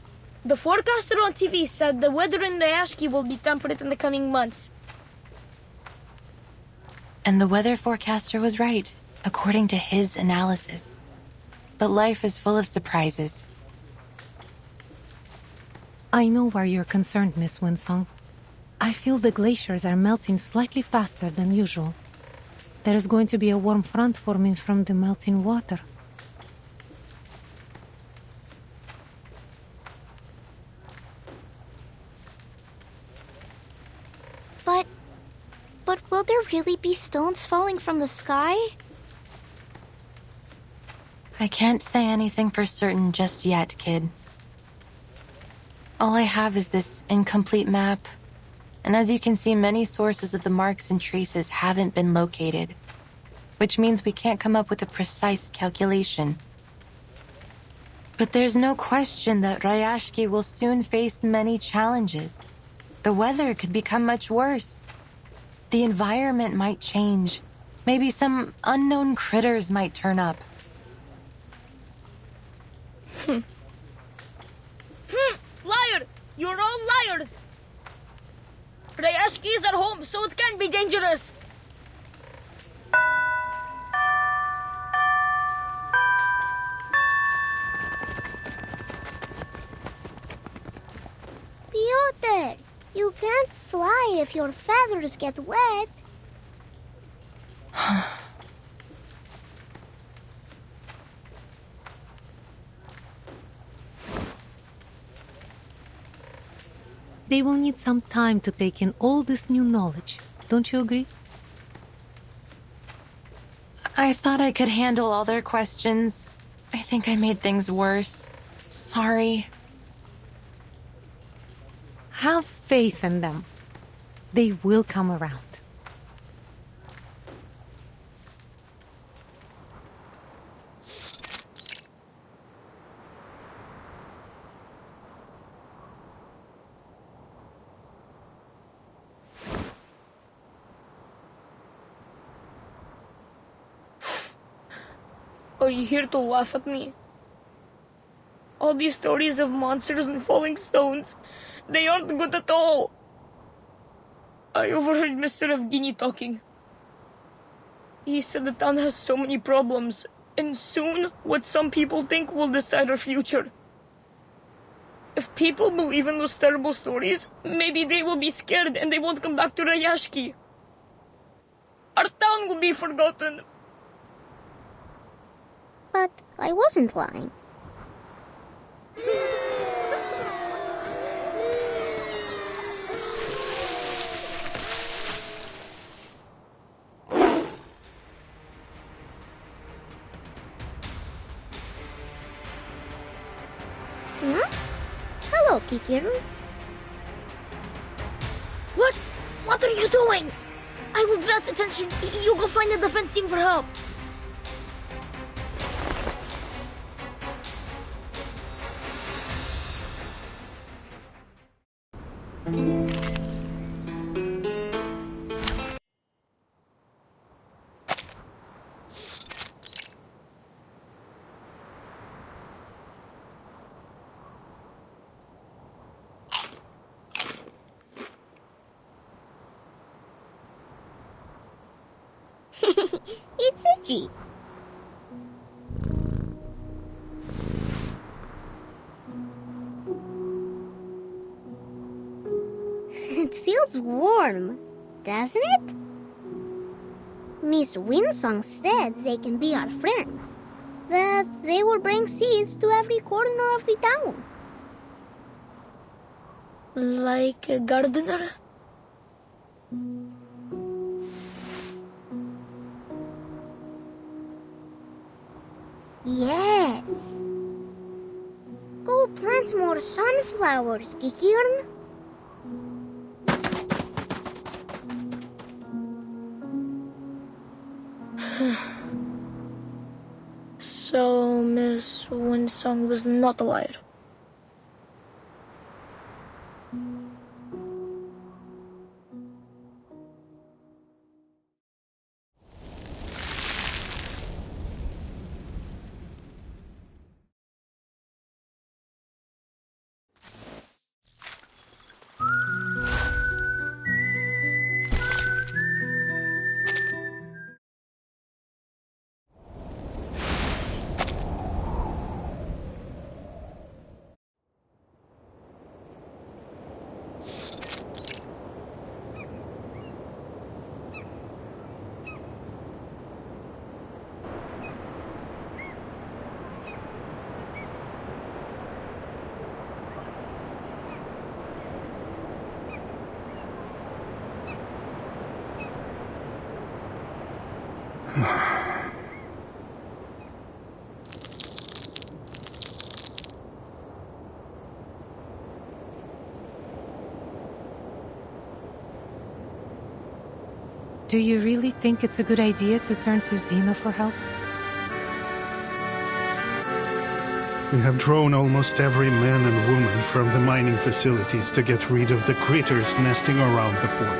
The forecaster on TV said the weather in Rayashki will be temperate in the coming months. And the weather forecaster was right, according to his analysis. But life is full of surprises. I know why you're concerned, Miss Winsong. I feel the glaciers are melting slightly faster than usual. There is going to be a warm front forming from the melting water. But will there really be stones falling from the sky? I can't say anything for certain just yet, kid. All I have is this incomplete map. And as you can see, many sources of the marks and traces haven't been located, which means we can't come up with a precise calculation. But there's no question that Rayashki will soon face many challenges. The weather could become much worse. The environment might change. Maybe some unknown critters might turn up. Liar! You're all liars! Rayashki is at home, so it can't be dangerous. Piotr, you can't fly if your feathers get wet. They will need some time to take in all this new knowledge. Don't you agree? I thought I could handle all their questions. I think I made things worse. Sorry. Have faith in them. They will come around. Are you here to laugh at me? All these stories of monsters and falling stones, they aren't good at all. I overheard Mr. Evgeny talking. He said the town has so many problems, and soon what some people think will decide our future. If people believe in those terrible stories, maybe they will be scared and they won't come back to Rayashki. Our town will be forgotten. But I wasn't lying. Huh? Hello, Kikiru. What? What are you doing? I will draw its attention. You go find the defense team for help. It's itchy. It feels warm, doesn't it? Miss Winsong said they can be our friends. That they will bring seeds to every corner of the town. Like a gardener? Yes. Go plant more sunflowers, Kikirn. So, Miss Winsong was not a liar. Do you really think it's a good idea to turn to Xeno for help? We have drawn almost every man and woman from the mining facilities to get rid of the critters nesting around the port.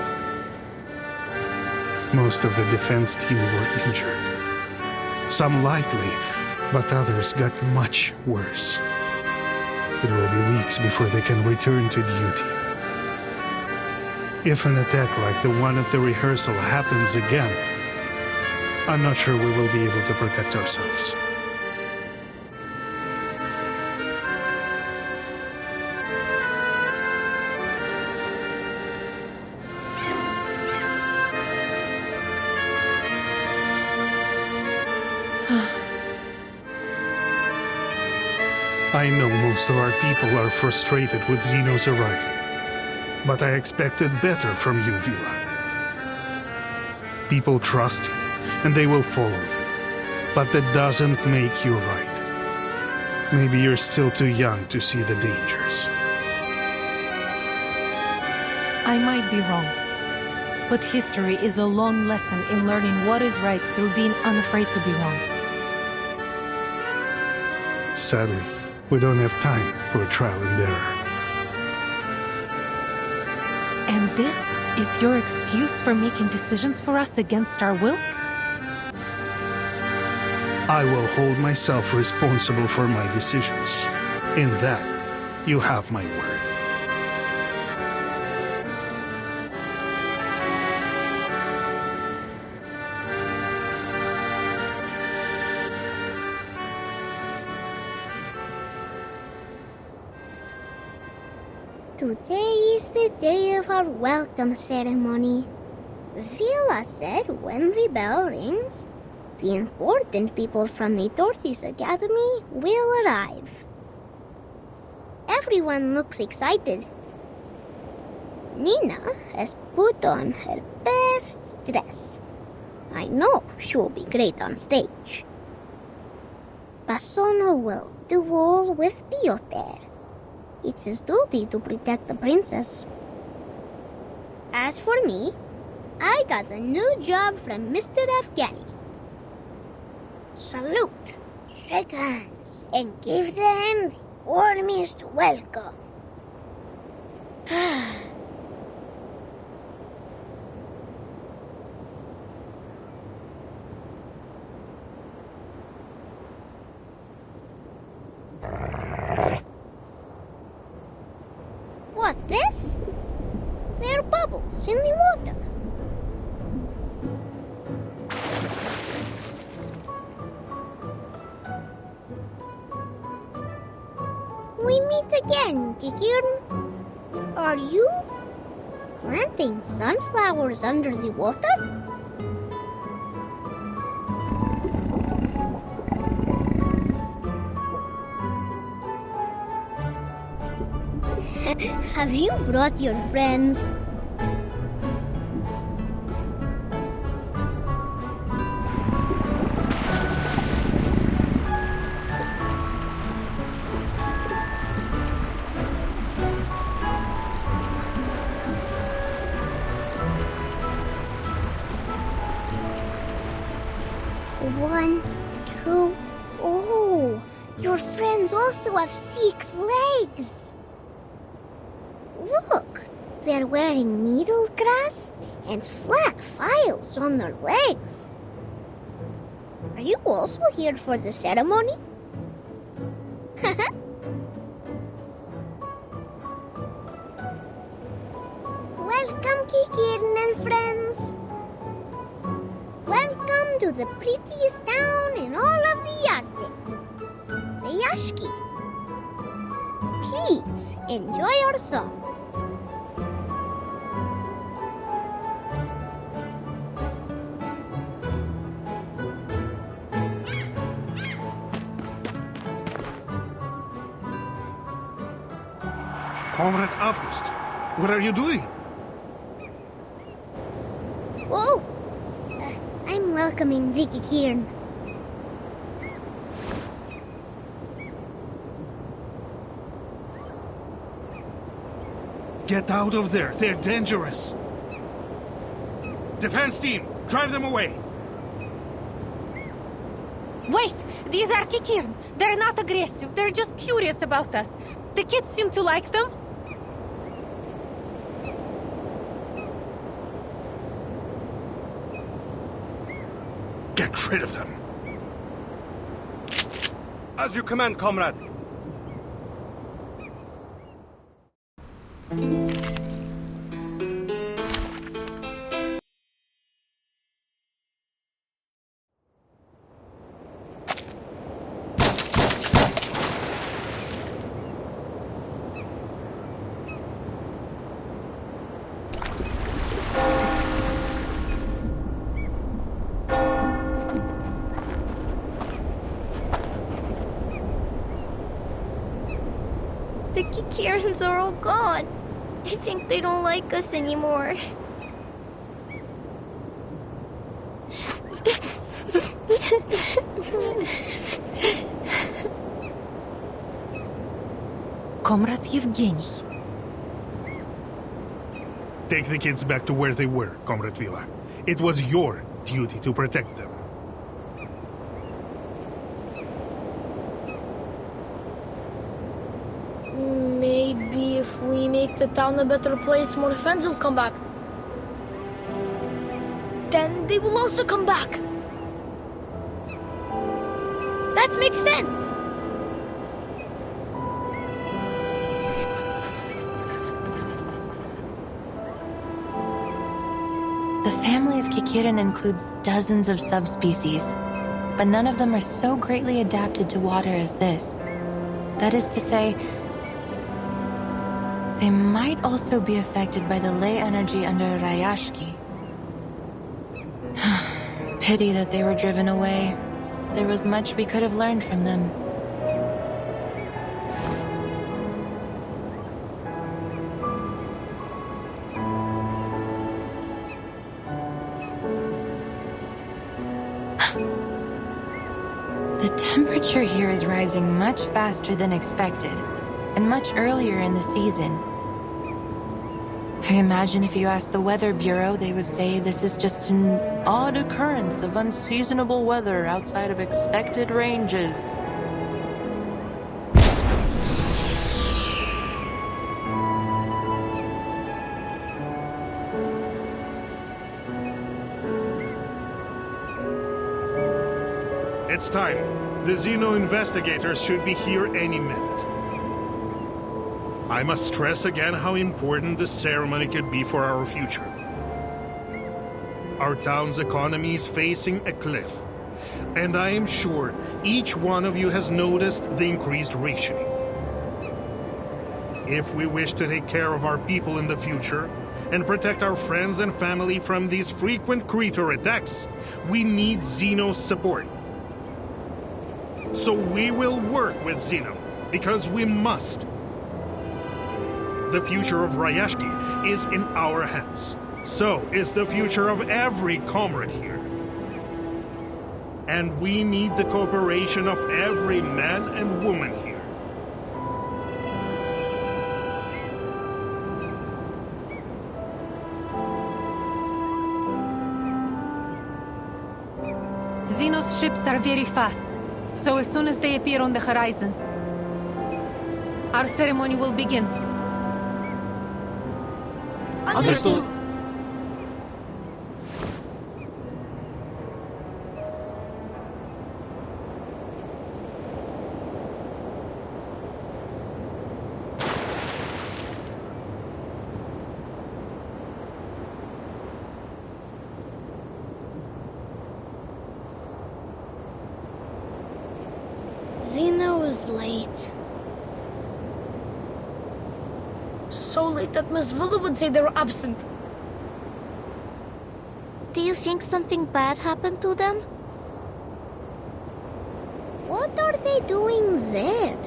Most of the defense team were injured. Some lightly, but others got much worse. It will be weeks before they can return to duty. If an attack like the one at the rehearsal happens again, I'm not sure we will be able to protect ourselves. I know most of our people are frustrated with Xeno's arrival, but I expected better from you, Vila. People trust you, and they will follow you, but that doesn't make you right. Maybe you're still too young to see the dangers. I might be wrong, but history is a long lesson in learning what is right through being unafraid to be wrong. Sadly, we don't have time for a trial and error. And this is your excuse for making decisions for us against our will? I will hold myself responsible for my decisions. In that, you have my word. Today is the day of our welcome ceremony. Vila said when the bell rings, the important people from the Dorothy's Academy will arrive. Everyone looks excited. Nina has put on her best dress. I know she will be great on stage. Basono will do all with Piotr. It's his duty to protect the princess. As for me, I got a new job from Mr. Afghani. Salute, shake hands, and give them the warmest welcome. What, this? There are bubbles in the water. We meet again, Kikirn. Are you planting sunflowers under the water? Have you brought your friends? One, two. Oh, your friends also have 6 legs. Look, they're wearing needle grass and flat files on their legs. Are you also here for the ceremony? Welcome, Kikirn and friends. Welcome to the prettiest town in all of the Arctic, Rayashki. Please enjoy our song. Comrade August, what are you doing? Whoa! I'm welcoming Vicky Kieran. Get out of there, they're dangerous. Defense team, drive them away! Wait! These are Kikirin. They're not aggressive. They're just curious about us. The kids seem to like them. Get rid of them. As you command, comrade. The Kikirans are all gone. I think they don't like us anymore. Comrade Yevgeny. Take the kids back to where they were, Comrade Vila. It was your duty to protect them. Maybe if we make the town a better place, more friends will come back. Then they will also come back. That makes sense. The family of Kikirin includes dozens of subspecies, but none of them are so greatly adapted to water as this. That is to say, they might also be affected by the ley energy under Rayashki. Pity that they were driven away. There was much we could have learned from them. The temperature here is rising much faster than expected, and much earlier in the season. I imagine if you asked the Weather Bureau, they would say this is just an odd occurrence of unseasonable weather outside of expected ranges. It's time. The Xeno investigators should be here any minute. I must stress again how important this ceremony could be for our future. Our town's economy is facing a cliff, and I am sure each one of you has noticed the increased rationing. If we wish to take care of our people in the future and protect our friends and family from these frequent creature attacks, we need Xeno's support. So we will work with Xeno, because we must. The future of Rayashki is in our hands. So is the future of every comrade here. And we need the cooperation of every man and woman here. Xeno's ships are very fast, so as soon as they appear on the horizon, our ceremony will begin. Understood. Xeno was late. So late that Miss Villa would say they were absent. Do you think something bad happened to them? What are they doing there?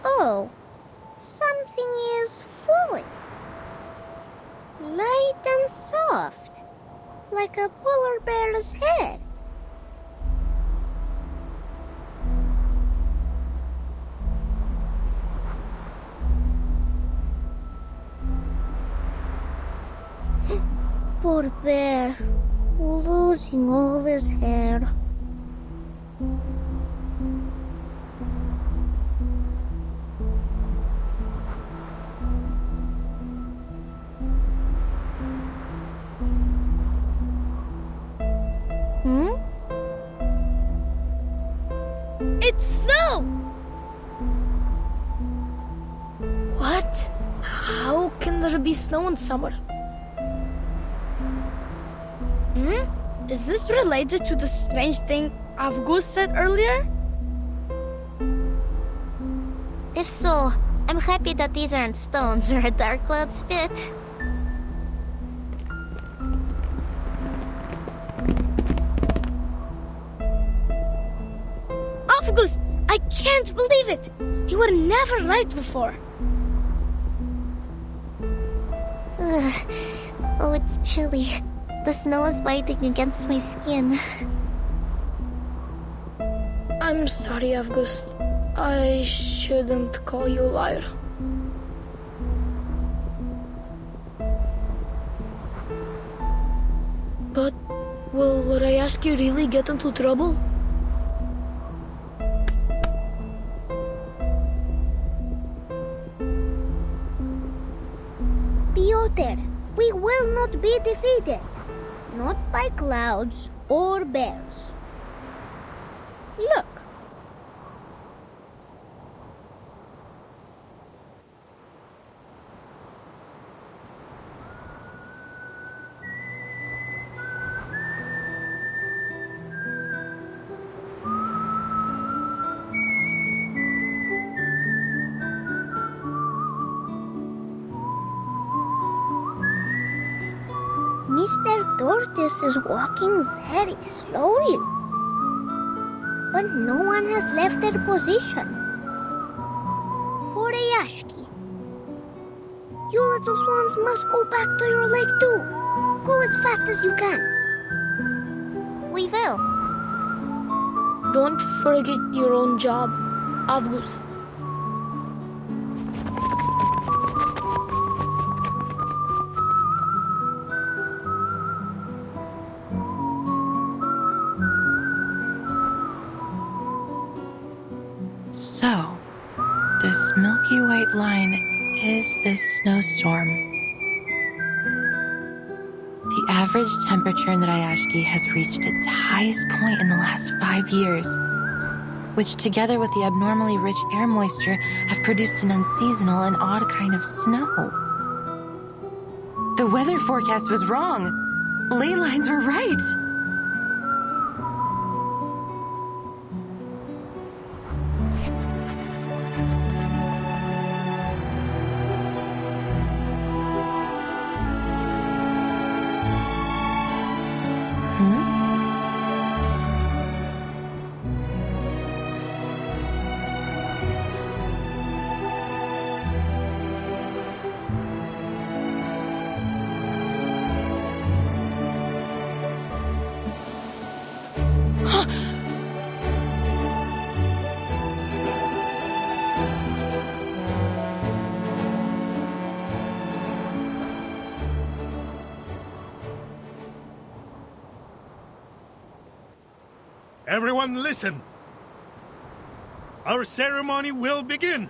Oh, something is falling. Light and soft, like a polar bear's head. Poor bear, losing all his hair. It's snow! What? How can there be snow in summer? Is this related to the strange thing August said earlier? If so, I'm happy that these aren't stones or a dark cloud spit. August, I can't believe it! You were never right before. Ugh. Oh, it's chilly. The snow is biting against my skin. I'm sorry, August. I shouldn't call you a liar. But will Rayashki really get into trouble? Piotr, we will not be defeated. Not by clouds or bears. Look. Mr. Tortoise is walking very slowly. But no one has left their position. For Rayashki. You little swans must go back to your lake too. Go as fast as you can. We will. Don't forget your own job, August. So, this milky white line is this snowstorm. The average temperature in the Rayashki has reached its highest point in the last 5 years, which together with the abnormally rich air moisture have produced an unseasonal and odd kind of snow. The weather forecast was wrong. Leylines were right. Everyone listen. Our ceremony will begin.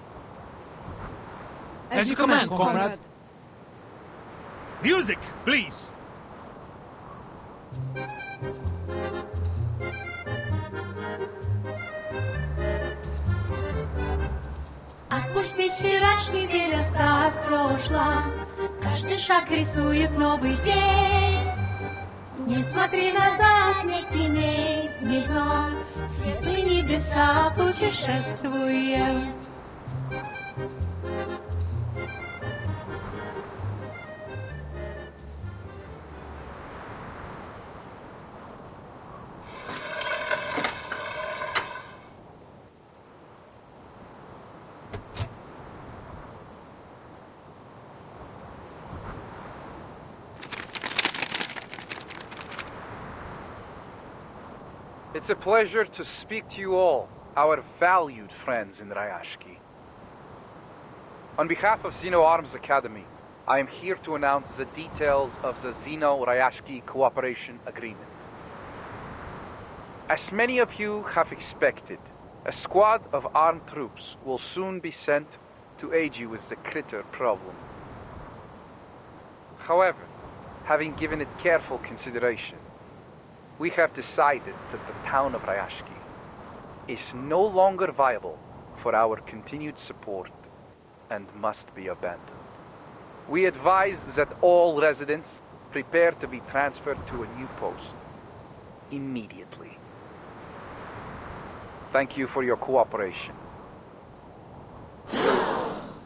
As you command, comrade. Music, please. Отпусти вчерашний день, оставь прошлое. Каждый шаг рисует новый день. Не смотри назад, не теней, ни дно. Светлые небеса путешествуем. It's a pleasure to speak to you all, our valued friends in Rayashki. On behalf of Xeno Arms Academy, I am here to announce the details of the Zeno-Rayashki Cooperation Agreement. As many of you have expected, a squad of armed troops will soon be sent to aid you with the critter problem. However, having given it careful consideration, we have decided that the town of Rayashki is no longer viable for our continued support and must be abandoned. We advise that all residents prepare to be transferred to a new post immediately. Thank you for your cooperation.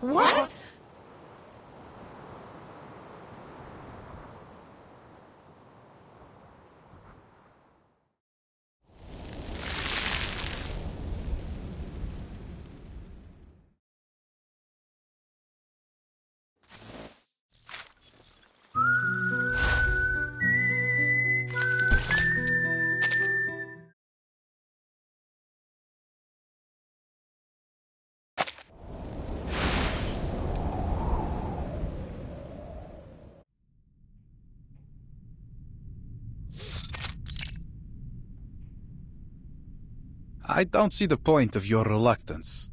What? I don't see the point of your reluctance.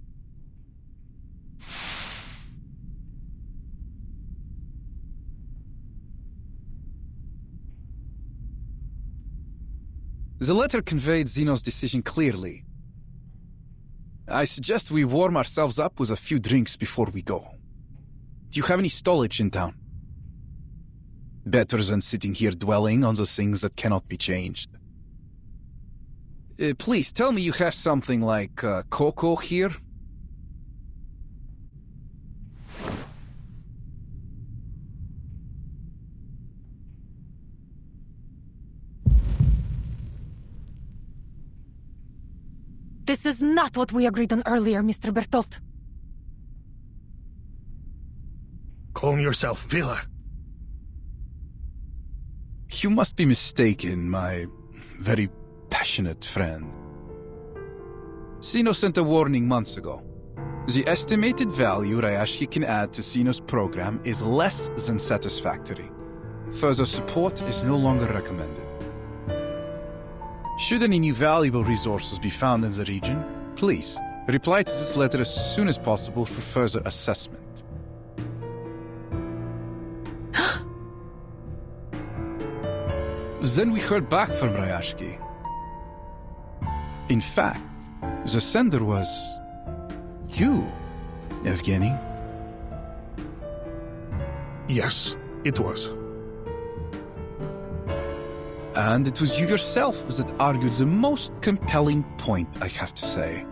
The letter conveyed Zeno's decision clearly. I suggest we warm ourselves up with a few drinks before we go. Do you have any stowage in town? Better than sitting here dwelling on the things that cannot be changed. Please, tell me you have something like cocoa here? This is not what we agreed on earlier, Mr. Bertolt. Calm yourself, Villa. You must be mistaken, my very passionate friend. Zeno sent a warning months ago. The estimated value Rayashki can add to Zeno's program is less than satisfactory. Further support is no longer recommended. Should any new valuable resources be found in the region, please reply to this letter as soon as possible for further assessment. Then we heard back from Rayashki. In fact, the sender was you, Evgeny. Yes, it was. And it was you yourself that argued the most compelling point, I have to say.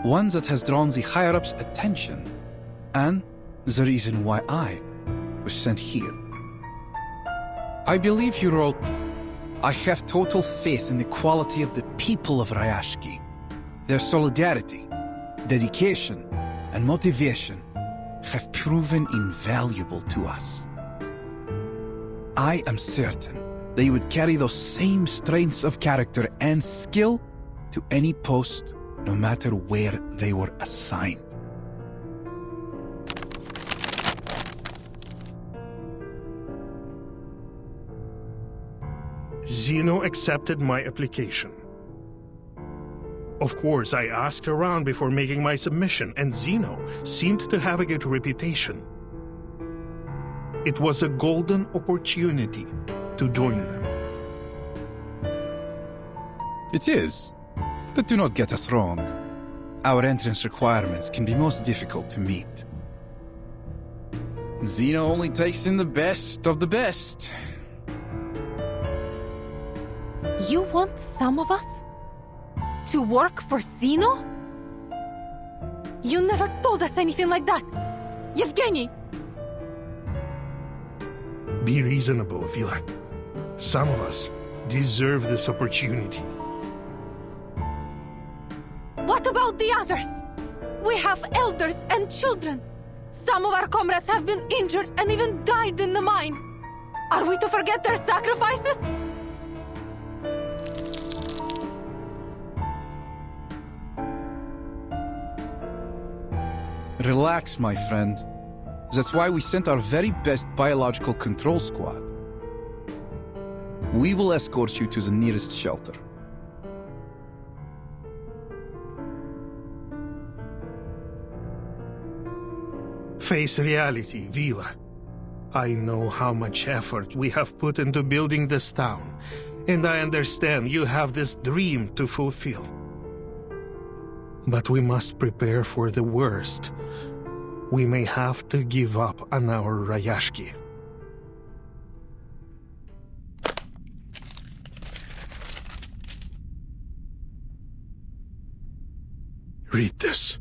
One that has drawn the higher-ups' attention, and the reason why I was sent here. I believe you wrote, I have total faith in the quality of the people of Rayashki. Their solidarity, dedication, and motivation have proven invaluable to us. I am certain they would carry those same strengths of character and skill to any post, no matter where they were assigned. Zeno accepted my application. Of course, I asked around before making my submission, and Zeno seemed to have a good reputation. It was a golden opportunity to join them. It is, but do not get us wrong. Our entrance requirements can be most difficult to meet. Zeno only takes in the best of the best. You want some of us to work for Zeno? You never told us anything like that, Yevgeny! Be reasonable, Vila. Some of us deserve this opportunity. What about the others? We have elders and children. Some of our comrades have been injured and even died in the mine. Are we to forget their sacrifices? Relax, my friend. That's why we sent our very best biological control squad. We will escort you to the nearest shelter. Face reality, Vila. I know how much effort we have put into building this town, and I understand you have this dream to fulfill. But we must prepare for the worst. We may have to give up on our Rayashki. Read this.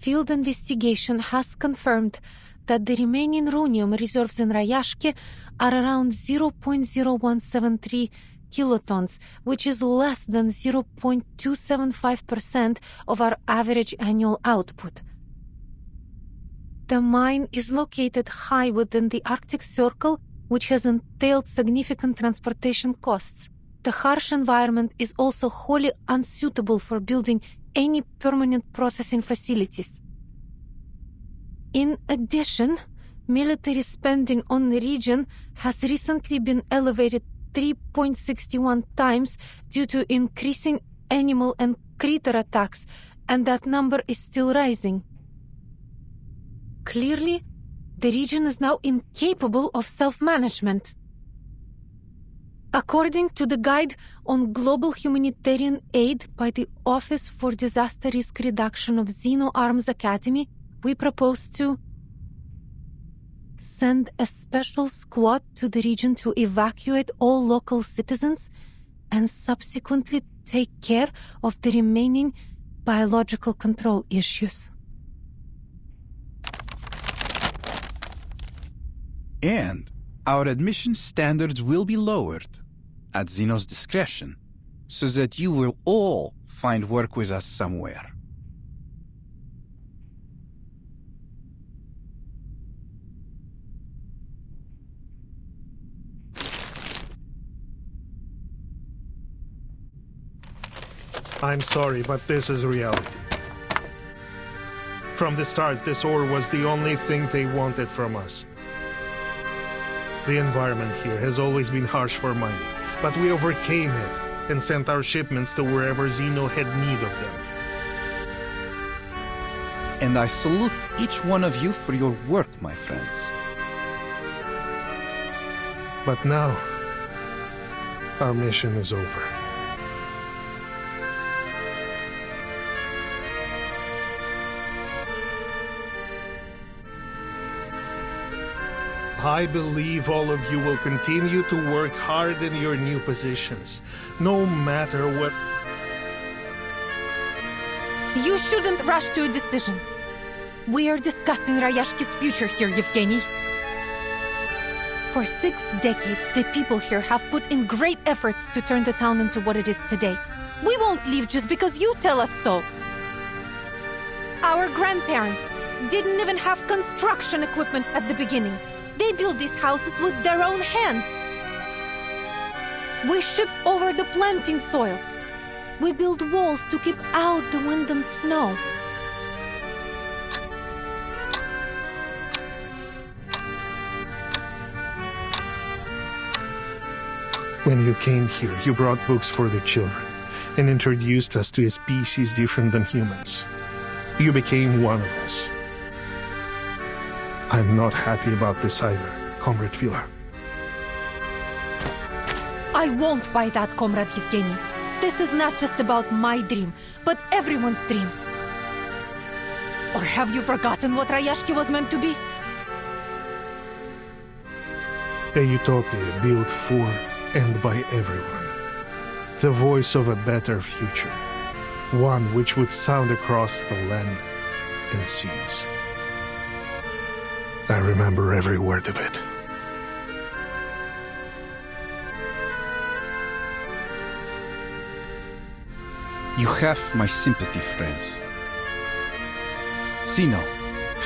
Field investigation has confirmed that the remaining runium reserves in Rayashki are around 0.0173 kilotons, which is less than 0.275% of our average annual output. The mine is located high within the Arctic Circle, which has entailed significant transportation costs. The harsh environment is also wholly unsuitable for building any permanent processing facilities. In addition, military spending on the region has recently been elevated 3.61 times due to increasing animal and critter attacks, and that number is still rising. Clearly, the region is now incapable of self-management. According to the Guide on Global Humanitarian Aid by the Office for Disaster Risk Reduction of Xeno Arms Academy, we propose to send a special squad to the region to evacuate all local citizens and subsequently take care of the remaining biological control issues. And our admission standards will be lowered at Xeno's discretion, so that you will all find work with us somewhere. I'm sorry, but this is reality. From the start, this ore was the only thing they wanted from us. The environment here has always been harsh for mining, but we overcame it and sent our shipments to wherever Xeno had need of them. And I salute each one of you for your work, my friends. But now, our mission is over. I believe all of you will continue to work hard in your new positions, no matter what. You shouldn't rush to a decision. We are discussing Rayashki's future here, Yevgeny. For 6 decades, the people here have put in great efforts to turn the town into what it is today. We won't leave just because you tell us so. Our grandparents didn't even have construction equipment at the beginning. They built these houses with their own hands. We shipped over the planting soil. We built walls to keep out the wind and snow. When you came here, you brought books for the children and introduced us to a species different than humans. You became one of us. I'm not happy about this either, Comrade Vila. I won't buy that, Comrade Yevgeny. This is not just about my dream, but everyone's dream. Or have you forgotten what Rayashki was meant to be? A utopia built for and by everyone. The voice of a better future. One which would sound across the land and seas. I remember every word of it. You have my sympathy, friends. Xeno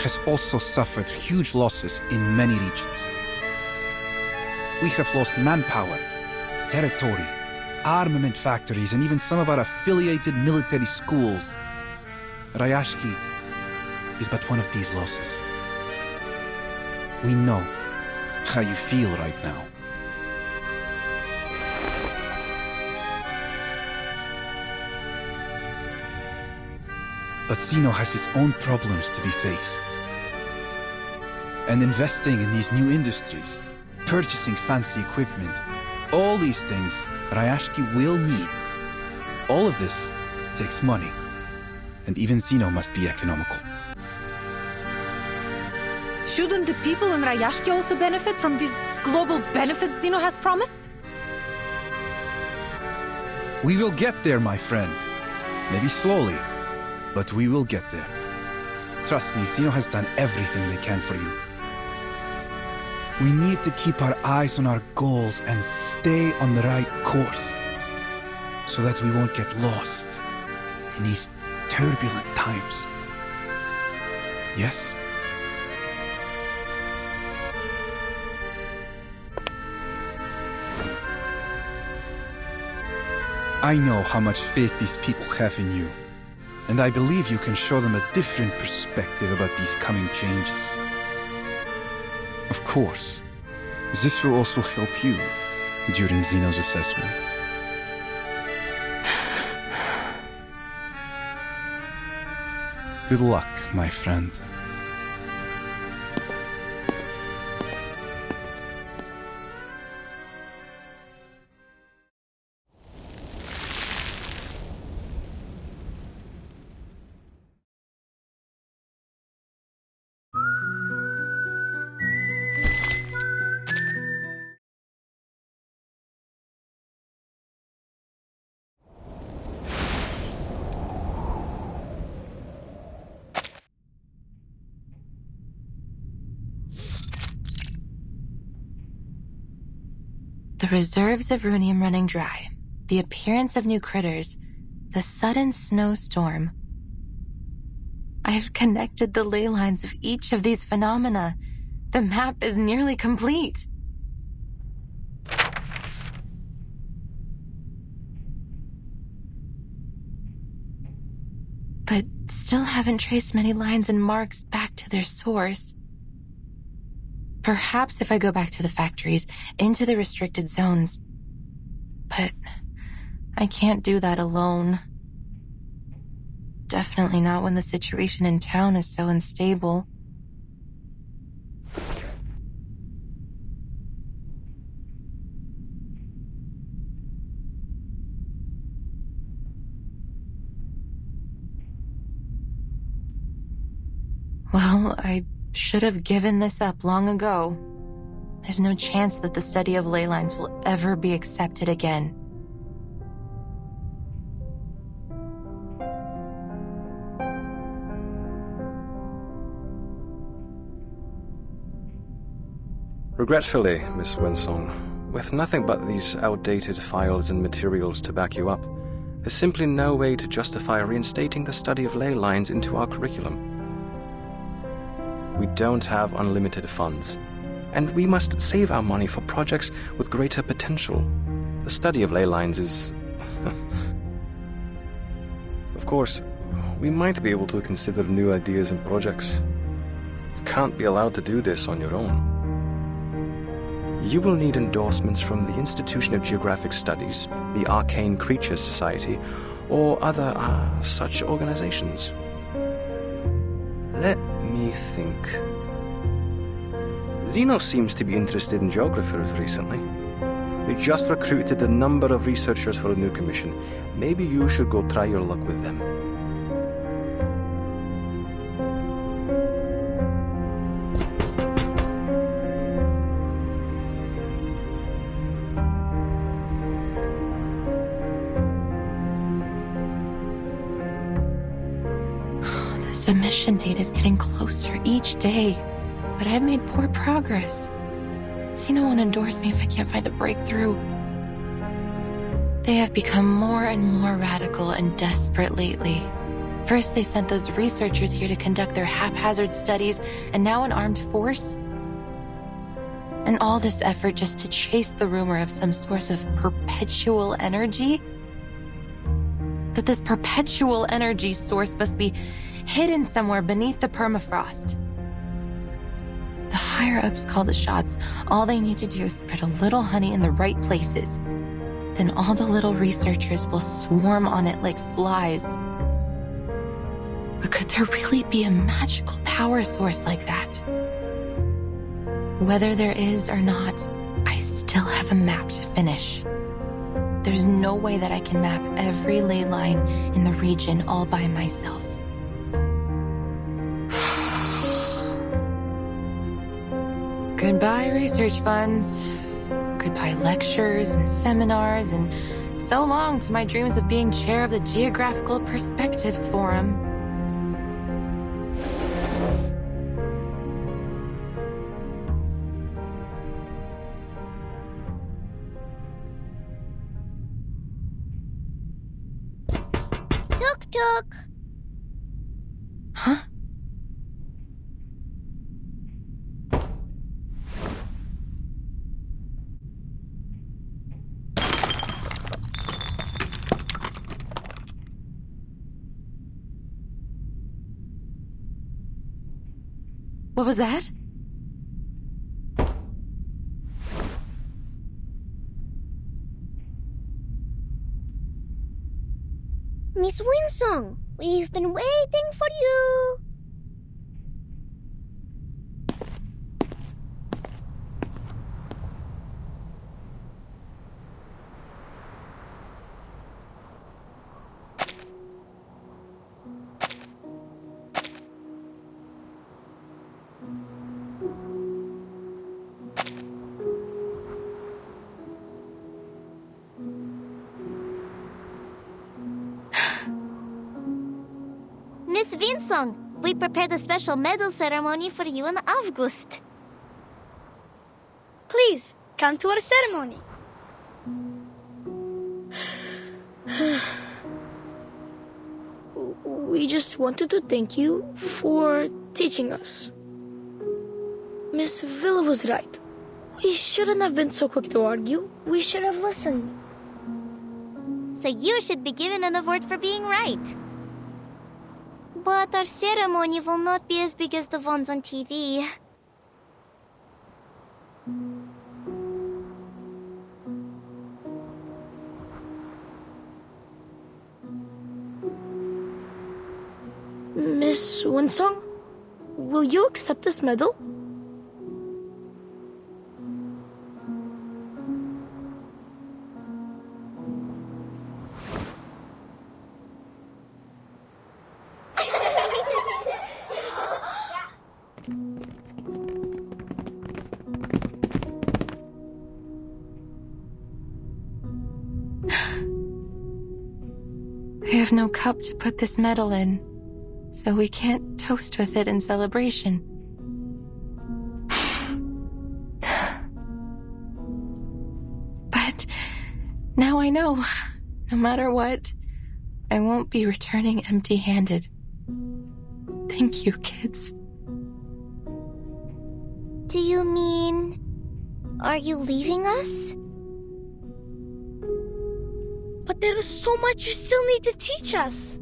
has also suffered huge losses in many regions. We have lost manpower, territory, armament factories, and even some of our affiliated military schools. Rayashki is but one of these losses. We know how you feel right now. But Zeno has his own problems to be faced. And investing in these new industries, purchasing fancy equipment, all these things Rayashki will need. All of this takes money, and even Zeno must be economical. Shouldn't the people in Rayashki also benefit from these global benefits Zeno has promised? We will get there, my friend. Maybe slowly, but we will get there. Trust me, Zeno has done everything they can for you. We need to keep our eyes on our goals and stay on the right course, so that we won't get lost in these turbulent times. Yes? I know how much faith these people have in you, and I believe you can show them a different perspective about these coming changes. Of course, this will also help you during Zeno's assessment. Good luck, my friend. The reserves of runium running dry, the appearance of new critters, the sudden snowstorm. I've connected the ley lines of each of these phenomena. The map is nearly complete. But still haven't traced many lines and marks back to their source. Perhaps if I go back to the factories, into the restricted zones. But I can't do that alone. Definitely not when the situation in town is so unstable. Well, I should have given this up long ago. There's no chance that the study of ley lines will ever be accepted again. Regretfully, Miss Winsong, with nothing but these outdated files and materials to back you up, there's simply no way to justify reinstating the study of ley lines into our curriculum. We don't have unlimited funds, and we must save our money for projects with greater potential. The study of ley lines is... Of course, we might be able to consider new ideas and projects. You can't be allowed to do this on your own. You will need endorsements from the Institution of Geographic Studies, the Arcane Creatures Society, or other such organizations. Let me think. Zeno seems to be interested in geographers recently. They just recruited a number of researchers for a new commission. Maybe you should go try your luck with them. Submission date is getting closer each day, but I've made poor progress. Zeno won't endorse me if I can't find a breakthrough. They have become more and more radical and desperate lately. First, they sent those researchers here to conduct their haphazard studies, and now an armed force? And all this effort just to chase the rumor of some source of perpetual energy? That this perpetual energy source must be hidden somewhere beneath the permafrost. The higher-ups call the shots. All they need to do is spread a little honey in the right places. Then all the little researchers will swarm on it like flies. But could there really be a magical power source like that? Whether there is or not, I still have a map to finish. There's no way that I can map every ley line in the region all by myself. Goodbye, research funds. Goodbye, lectures and seminars, and so long to my dreams of being chair of the Geographical Perspectives Forum. Tuk-tuk! Huh? What was that? Miss Winsong, we've been waiting for you. Miss Winsong, we prepared a special medal ceremony for you in August. Please, come to our ceremony. We just wanted to thank you for teaching us. Miss Villa was right. We shouldn't have been so quick to argue. We should have listened. So you should be given an award for being right. But our ceremony will not be as big as the ones on TV. Miss Winsong, will you accept this medal? I have no cup to put this medal in, so we can't toast with it in celebration. But now I know, no matter what, I won't be returning empty-handed. Thank you, kids. Do you mean... are you leaving us? But there is so much you still need to teach us.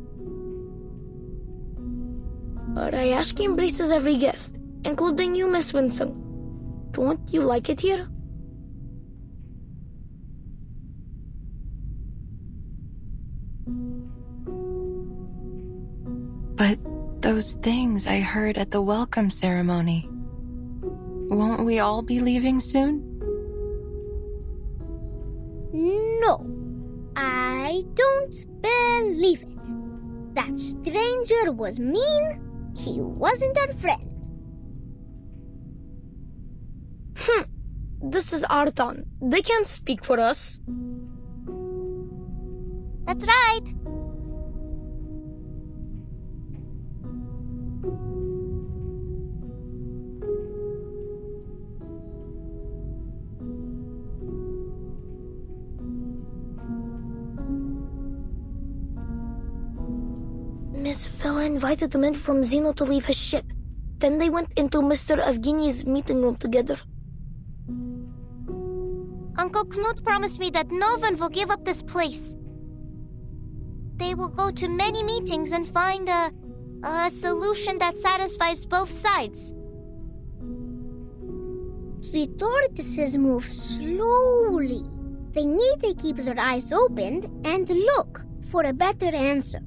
Rayashki embraces every guest, including you, Miss Winsong. Don't you like it here? But those things I heard at the welcome ceremony, won't we all be leaving soon? No, I don't believe it. That stranger was mean. He wasn't our friend. This is our town. They can't speak for us. That's right. Miss Villa invited the men from Zeno to leave his ship. Then they went into Mr. Evgeny's meeting room together. Uncle Knut promised me that no one will give up this place. they will go to many meetings and find a solution that satisfies both sides. The tortoises move slowly. They need to keep their eyes open and look for a better answer.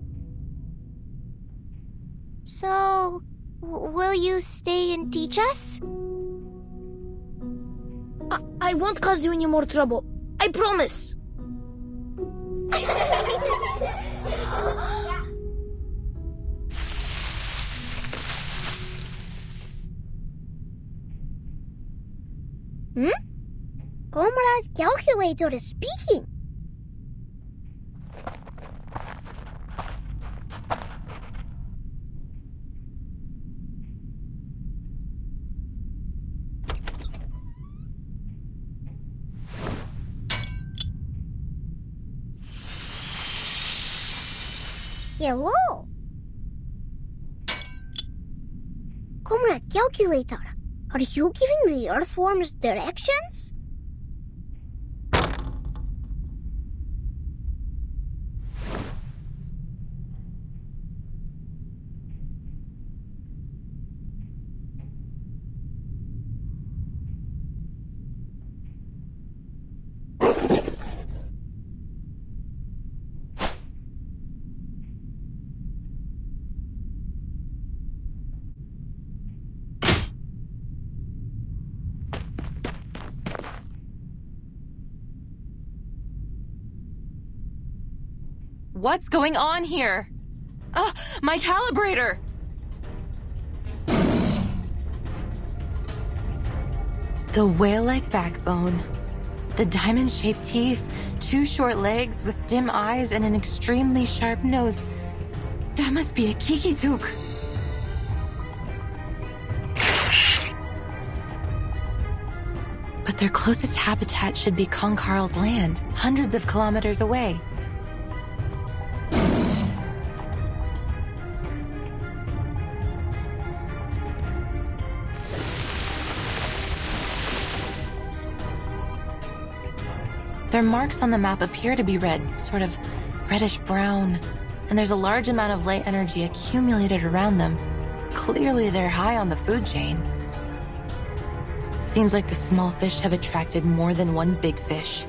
So, will you stay and teach us? I won't cause you any more trouble. I promise. Comrade Calculator is speaking. Hello. Comrade Calculator, are you giving the earthworms directions? What's going on here? My calibrator! The whale-like backbone, the diamond-shaped teeth, 2 short legs with dim eyes and an extremely sharp nose. That must be a kikituk. But their closest habitat should be Konkarl's land, hundreds of kilometers away. Their marks on the map appear to be red, sort of reddish-brown, and there's a large amount of light energy accumulated around them. Clearly they're high on the food chain. Seems like the small fish have attracted more than one big fish.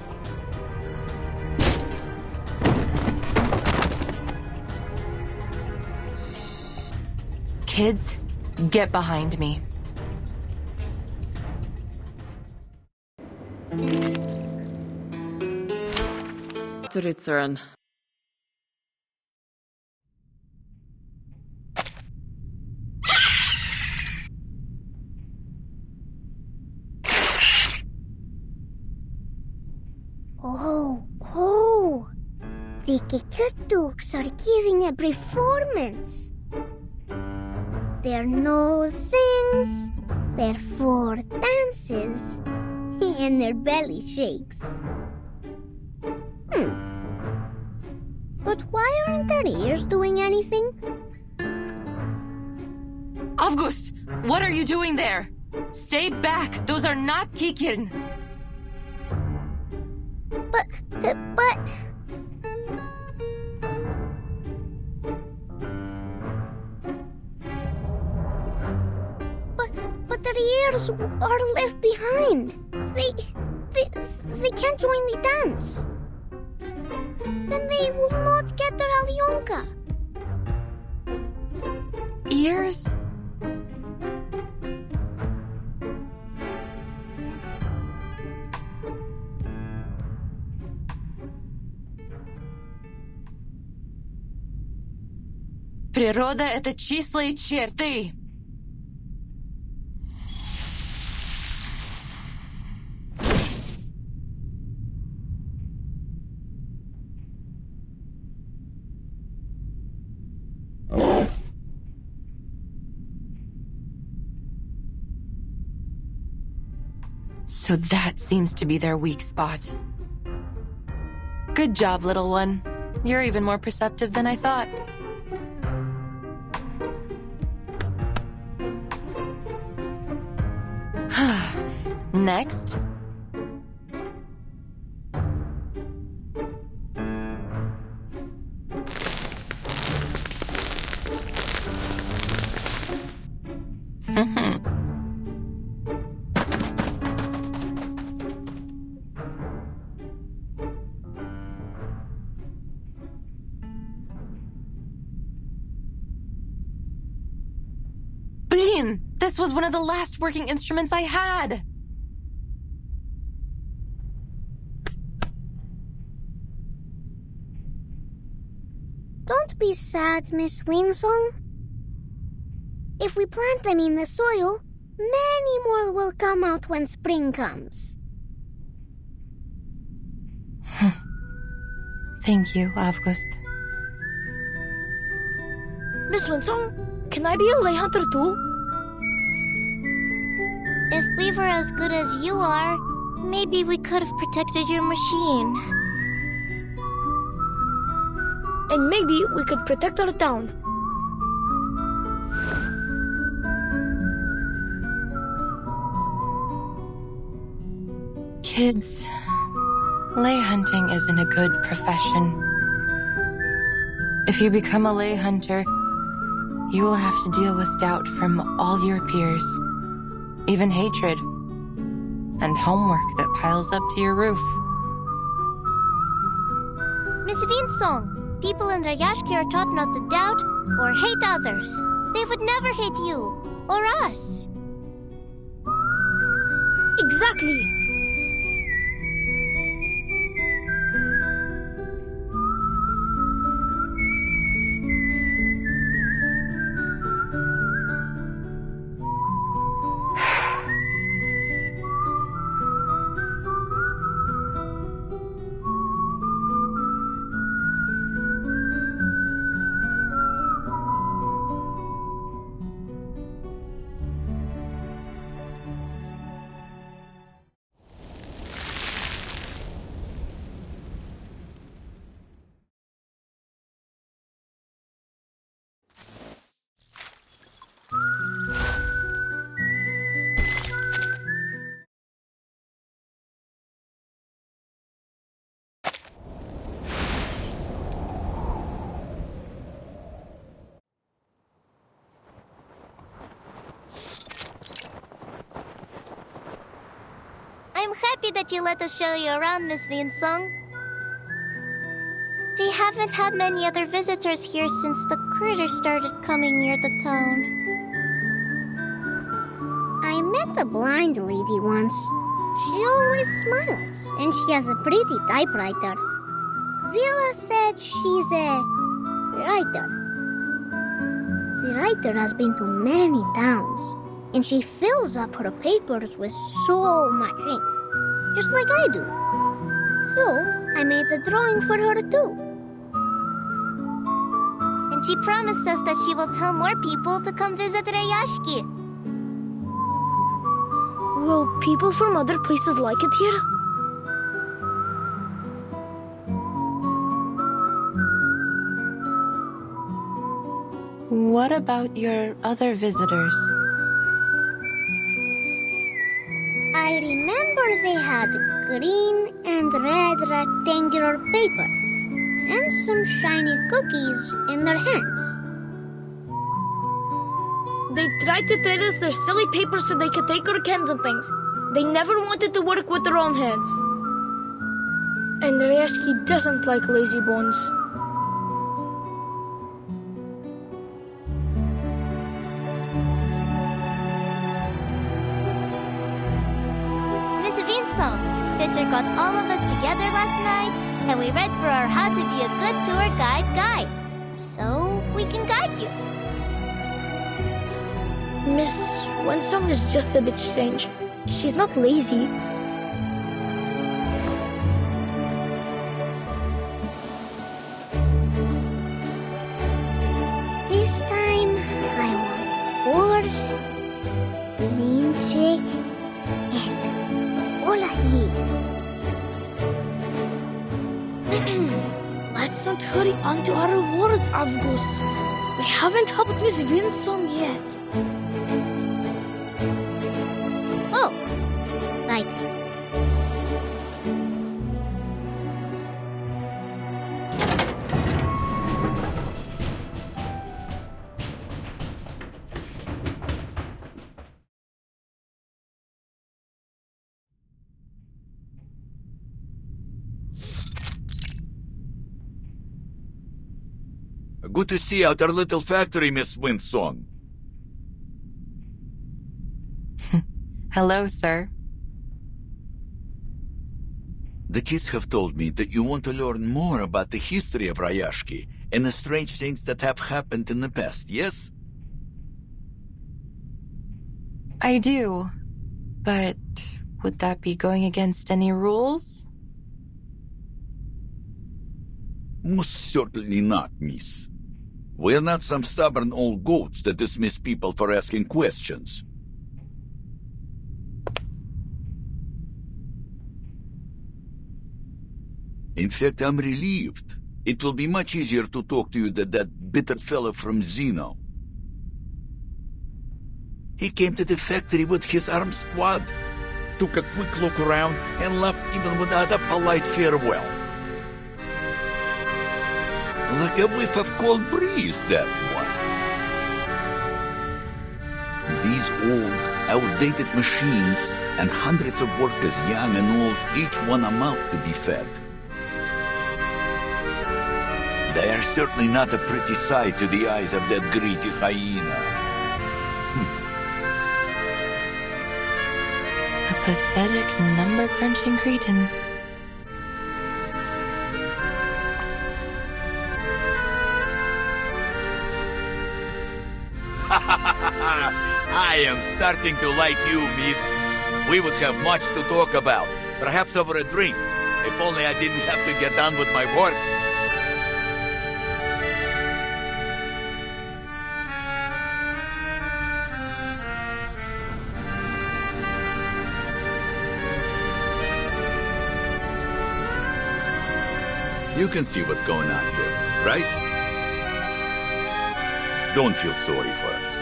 Kids, get behind me. To return. Oh, the kikutuks are giving a performance. Their nose sings, their fur dances, and their belly shakes. But why aren't their ears doing anything? August, what are you doing there? Stay back! Those are not kikin! But their ears are left behind. They can't join the dance. Then they will not get their Alyonka. Ears? Природа — это числа и черты. So that seems to be their weak spot. Good job, little one. You're even more perceptive than I thought. Next. Blin! This was one of the last working instruments I had! Don't be sad, Miss Winsong. If we plant them in the soil, many more will come out when spring comes. Thank you, August. Miss Winsong, can I be a lay hunter too? If we were as good as you are, maybe we could have protected your machine. And maybe we could protect our town. Kids, lay hunting isn't a good profession. If you become a lay hunter, you will have to deal with doubt from all your peers, even hatred, and homework that piles up to your roof. Miss Winsong, people in Rayashki are taught not to doubt or hate others. They would never hate you or us. Exactly. I'm happy that you let us show you around, Miss Winsong. We haven't had many other visitors here since the critters started coming near the town. I met a blind lady once. She always smiles, and she has a pretty typewriter. Villa said she's a writer. The writer has been to many towns, and she fills up her papers with so much ink, just like I do. So, I made a drawing for her too. And she promised us that she will tell more people to come visit Rayashki. Will people from other places like it here? What about your other visitors? I remember they had green and red rectangular paper and some shiny cookies in their hands. They tried to trade us their silly papers so they could take our cans and things. They never wanted to work with their own hands. And Rayashki doesn't like lazy bones. Miss Winsong, Richard got all of us together last night, and we read for our How to Be a Good Tour Guide. So we can guide you. Miss Winsong is just a bit strange. She's not lazy. This time, I want borscht, linchik, and olagi. Let's not hurry on to our rewards, Avgus. We haven't helped Miss Winsong yet. Oh, right. Good to see you at our little factory, Miss Winsong. Hello, sir. The kids have told me that you want to learn more about the history of Rayashki and the strange things that have happened in the past, yes? I do. But would that be going against any rules? Most certainly not, miss. We're not some stubborn old goats that dismiss people for asking questions. In fact, I'm relieved. It will be much easier to talk to you than that bitter fellow from Zeno. He came to the factory with his armed squad, took a quick look around, and left even without a polite farewell. Like a whiff of cold breeze, that one. These old, outdated machines, and hundreds of workers, young and old, each one a mouth to be fed. They are certainly not a pretty sight to the eyes of that greedy hyena. A pathetic, number-crunching cretin. I am starting to like you, miss. We would have much to talk about. Perhaps over a drink. If only I didn't have to get on with my work. You can see what's going on here, right? Don't feel sorry for us.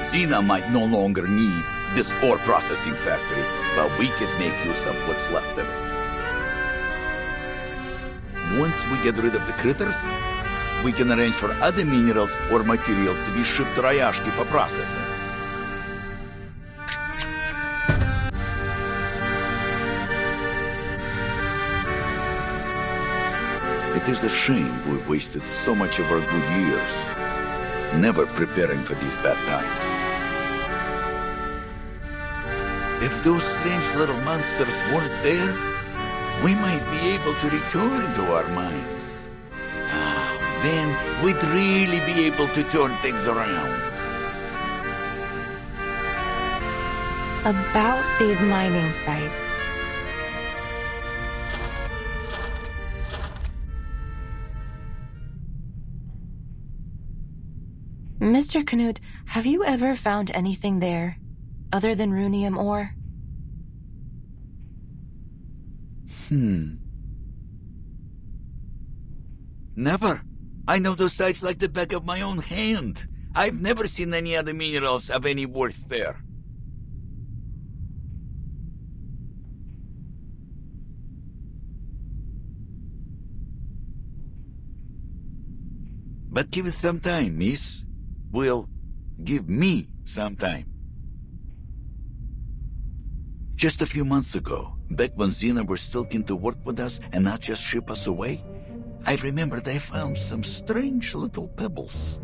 Xena might no longer need this ore processing factory, but we can make use of what's left of it. Once we get rid of the critters, we can arrange for other minerals or materials to be shipped to Rayashki for processing. It is a shame we wasted so much of our good years, never preparing for these bad times. If those strange little monsters weren't there, we might be able to return to our mines. Then we'd really be able to turn things around. About these mining sites. Mr. Knut, have you ever found anything there, other than runium ore? Never. I know those sites like the back of my own hand. I've never seen any other minerals of any worth there. But give it some time, miss. Well, give me some time. Just a few months ago, back when Xena were still keen to work with us and not just ship us away, I remember they found some strange little pebbles.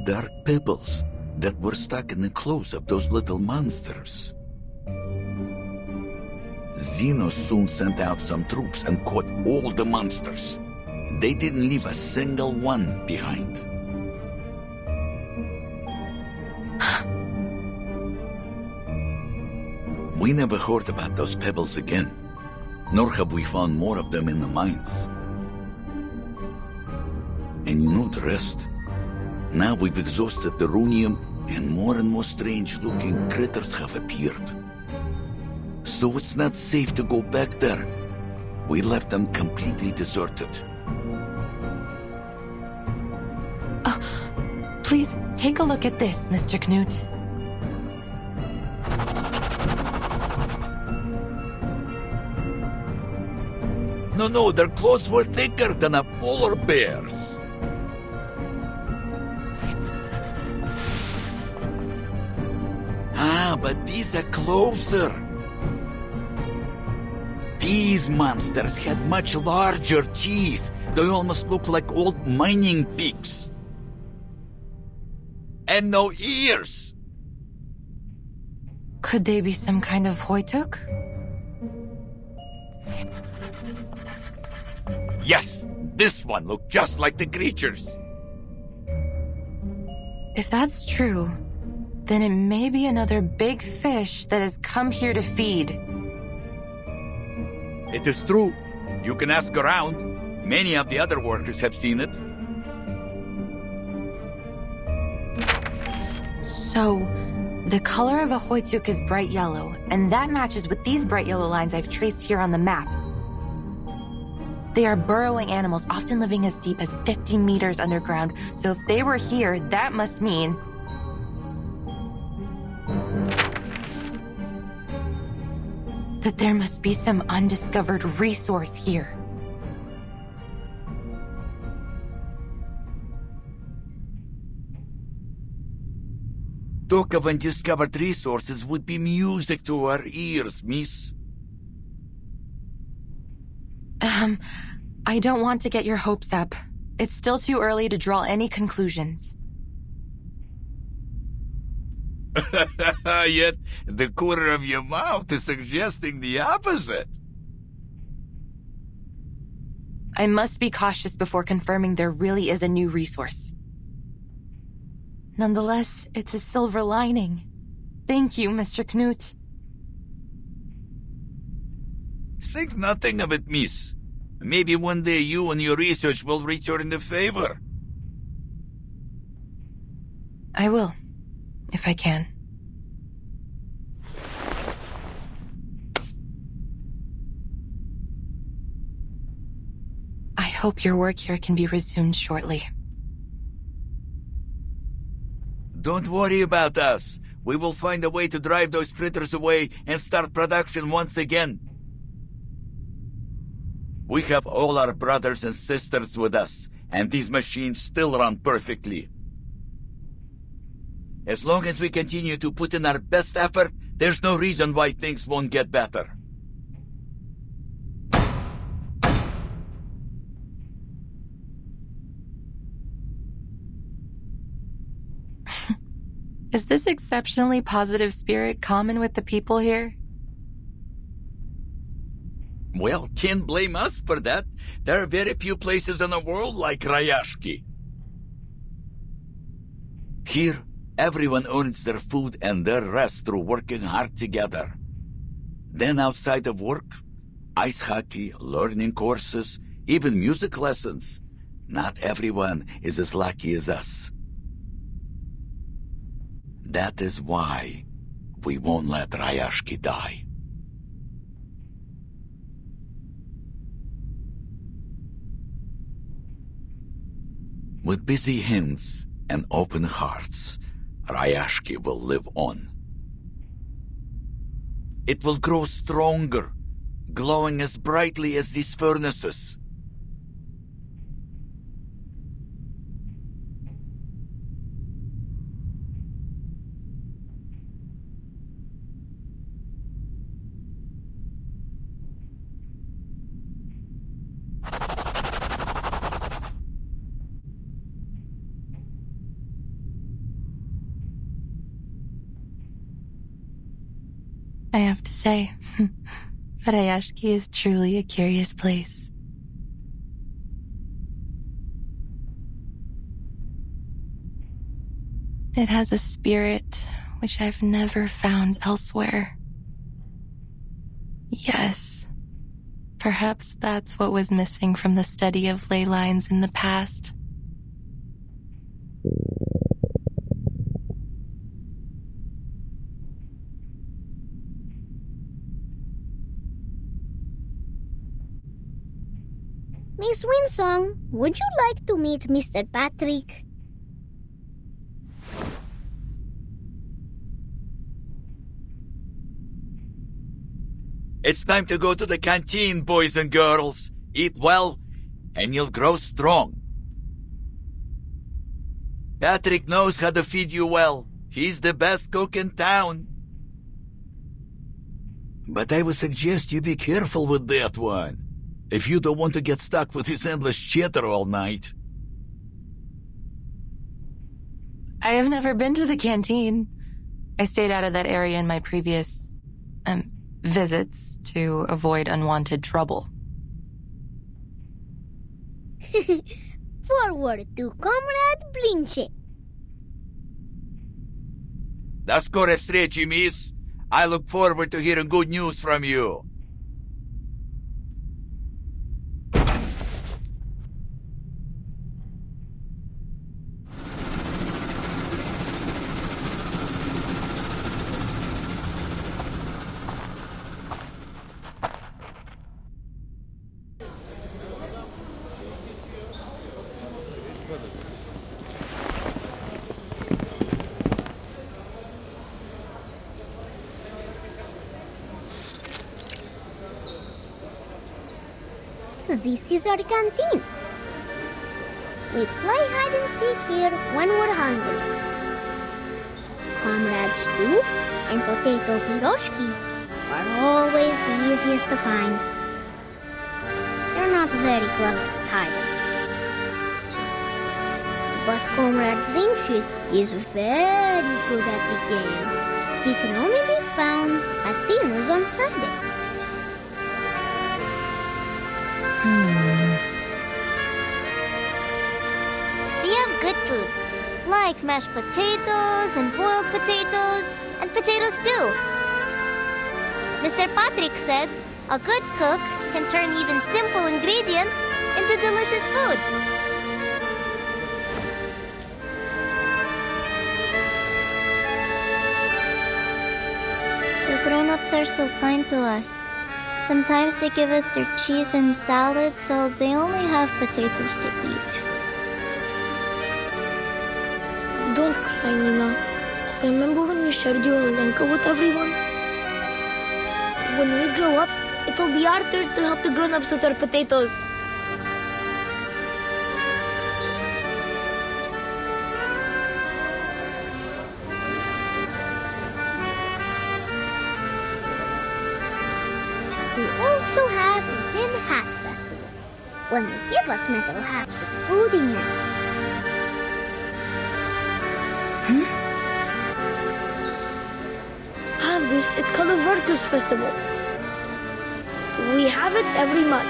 Dark pebbles that were stuck in the clothes of those little monsters. Xeno soon sent out some troops and caught all the monsters. They didn't leave a single one behind. We never heard about those pebbles again, nor have we found more of them in the mines. And you know the rest. Now we've exhausted the runium, and more strange-looking critters have appeared. So it's not safe to go back there. We left them completely deserted. Please take a look at this, Mr. Knut. No, their clothes were thicker than a polar bear's. But these are closer. These monsters had much larger teeth. They almost look like old mining pigs. And no ears. Could they be some kind of Hoytuk? Yes, this one looked just like the creatures. If that's true, then it may be another big fish that has come here to feed. It is true. You can ask around. Many of the other workers have seen it. So, the color of a Hoytuk is bright yellow, and that matches with these bright yellow lines I've traced here on the map. They are burrowing animals, often living as deep as 50 meters underground, so if they were here, that must mean... that there must be some undiscovered resource here. Talk of undiscovered resources would be music to our ears, miss. I don't want to get your hopes up. It's still too early to draw any conclusions. Yet, the corner of your mouth is suggesting the opposite. I must be cautious before confirming there really is a new resource. Nonetheless, it's a silver lining. Thank you, Mr. Knut. Think nothing of it, miss. Maybe one day you and your research will return the favor. I will, if I can. I hope your work here can be resumed shortly. Don't worry about us. We will find a way to drive those critters away and start production once again. We have all our brothers and sisters with us, and these machines still run perfectly. As long as we continue to put in our best effort, there's no reason why things won't get better. Is this exceptionally positive spirit common with the people here? Well, can't blame us for that. There are very few places in the world like Rayashki. Here, everyone earns their food and their rest through working hard together. Then outside of work, ice hockey, learning courses, even music lessons. Not everyone is as lucky as us. That is why we won't let Rayashki die. With busy hands and open hearts, Rayashki will live on. It will grow stronger, glowing as brightly as these furnaces. I have to say, Rayashki is truly a curious place. It has a spirit which I've never found elsewhere. Yes, perhaps that's what was missing from the study of Leylines in the past. Miss Winsong, would you like to meet Mr. Patrick? It's time to go to the canteen, boys and girls. Eat well, and you'll grow strong. Patrick knows how to feed you well. He's the best cook in town. But I would suggest you be careful with that one, if you don't want to get stuck with his endless chatter all night. I have never been to the canteen. I stayed out of that area in my previous, visits to avoid unwanted trouble. Forward to Comrade Blinche. Da skore встречи, miss. I look forward to hearing good news from you. This is our canteen. We play hide and seek here when we're hungry. Comrade stew and potato piroshki are always the easiest to find. They're not very clever at hiding. But Comrade Blinchit is very good at the game. He can only be found at dinners on Friday. We have good food, like mashed potatoes and boiled potatoes and potato stew. Mr. Patrick said a good cook can turn even simple ingredients into delicious food. The grown-ups are so kind to us. Sometimes they give us their cheese and salad, so they only have potatoes to eat. Don't cry, Nina. Remember when you shared your Olenka with everyone? When we grow up, it'll be our turn to help the grown-ups with our potatoes. We also have the Tin Hat Festival, when they give us metal hats with food in them. August, it's called a Workers' Festival. We have it every month.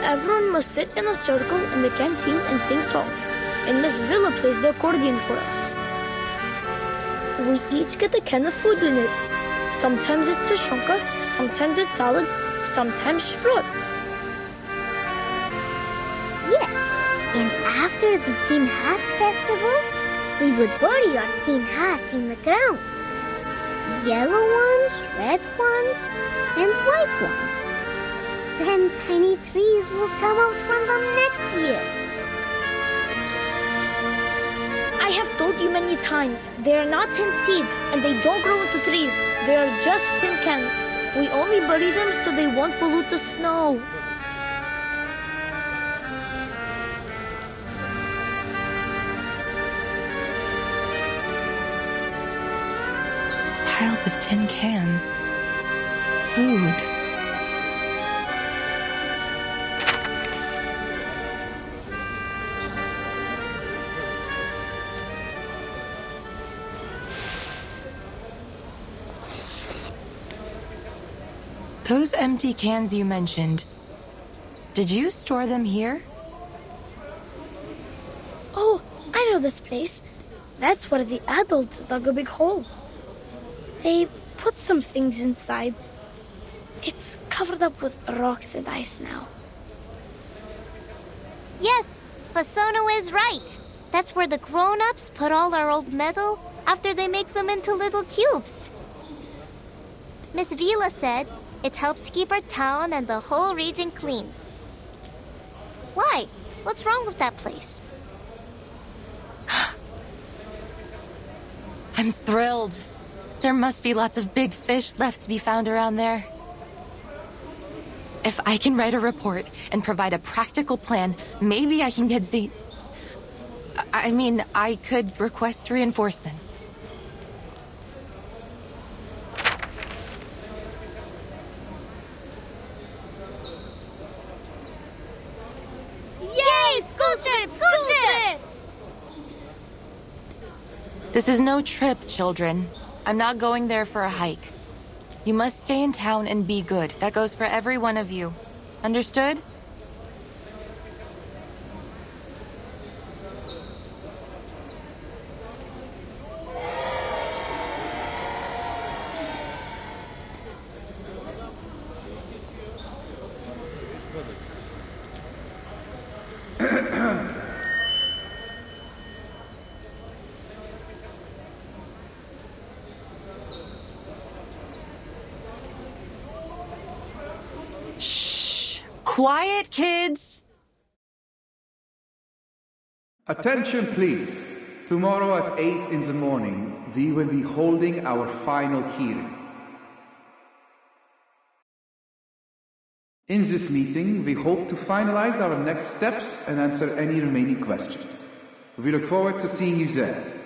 Everyone must sit in a circle in the canteen and sing songs, and Miss Villa plays the accordion for us. We each get a can of food in it. Sometimes it's sashonka, sometimes it's salad, sometimes sprouts. Yes, and after the Tin Hat Festival, we would bury our tin hats in the ground. Yellow ones, red ones, and white ones. Then tiny trees will come out from them next year. I have told you many times, they are not tin seeds and they don't grow into trees. They are just tin cans. We only bury them so they won't pollute the snow. Piles of tin cans. Food. Those empty cans you mentioned, did you store them here? Oh, I know this place. That's where the adults dug a big hole. They put some things inside. It's covered up with rocks and ice now. Yes, Basono is right. That's where the grown-ups put all our old metal after they make them into little cubes. Miss Vila said it helps keep our town and the whole region clean. Why? What's wrong with that place? I'm thrilled. There must be lots of big fish left to be found around there. If I can write a report and provide a practical plan, maybe I can get I could request reinforcements. Yay! School trip! School trip! This is no trip, children. I'm not going there for a hike. You must stay in town and be good. That goes for every one of you. Understood? Quiet, kids! Attention, please. Tomorrow at 8 in the morning, we will be holding our final hearing. In this meeting, we hope to finalize our next steps and answer any remaining questions. We look forward to seeing you there.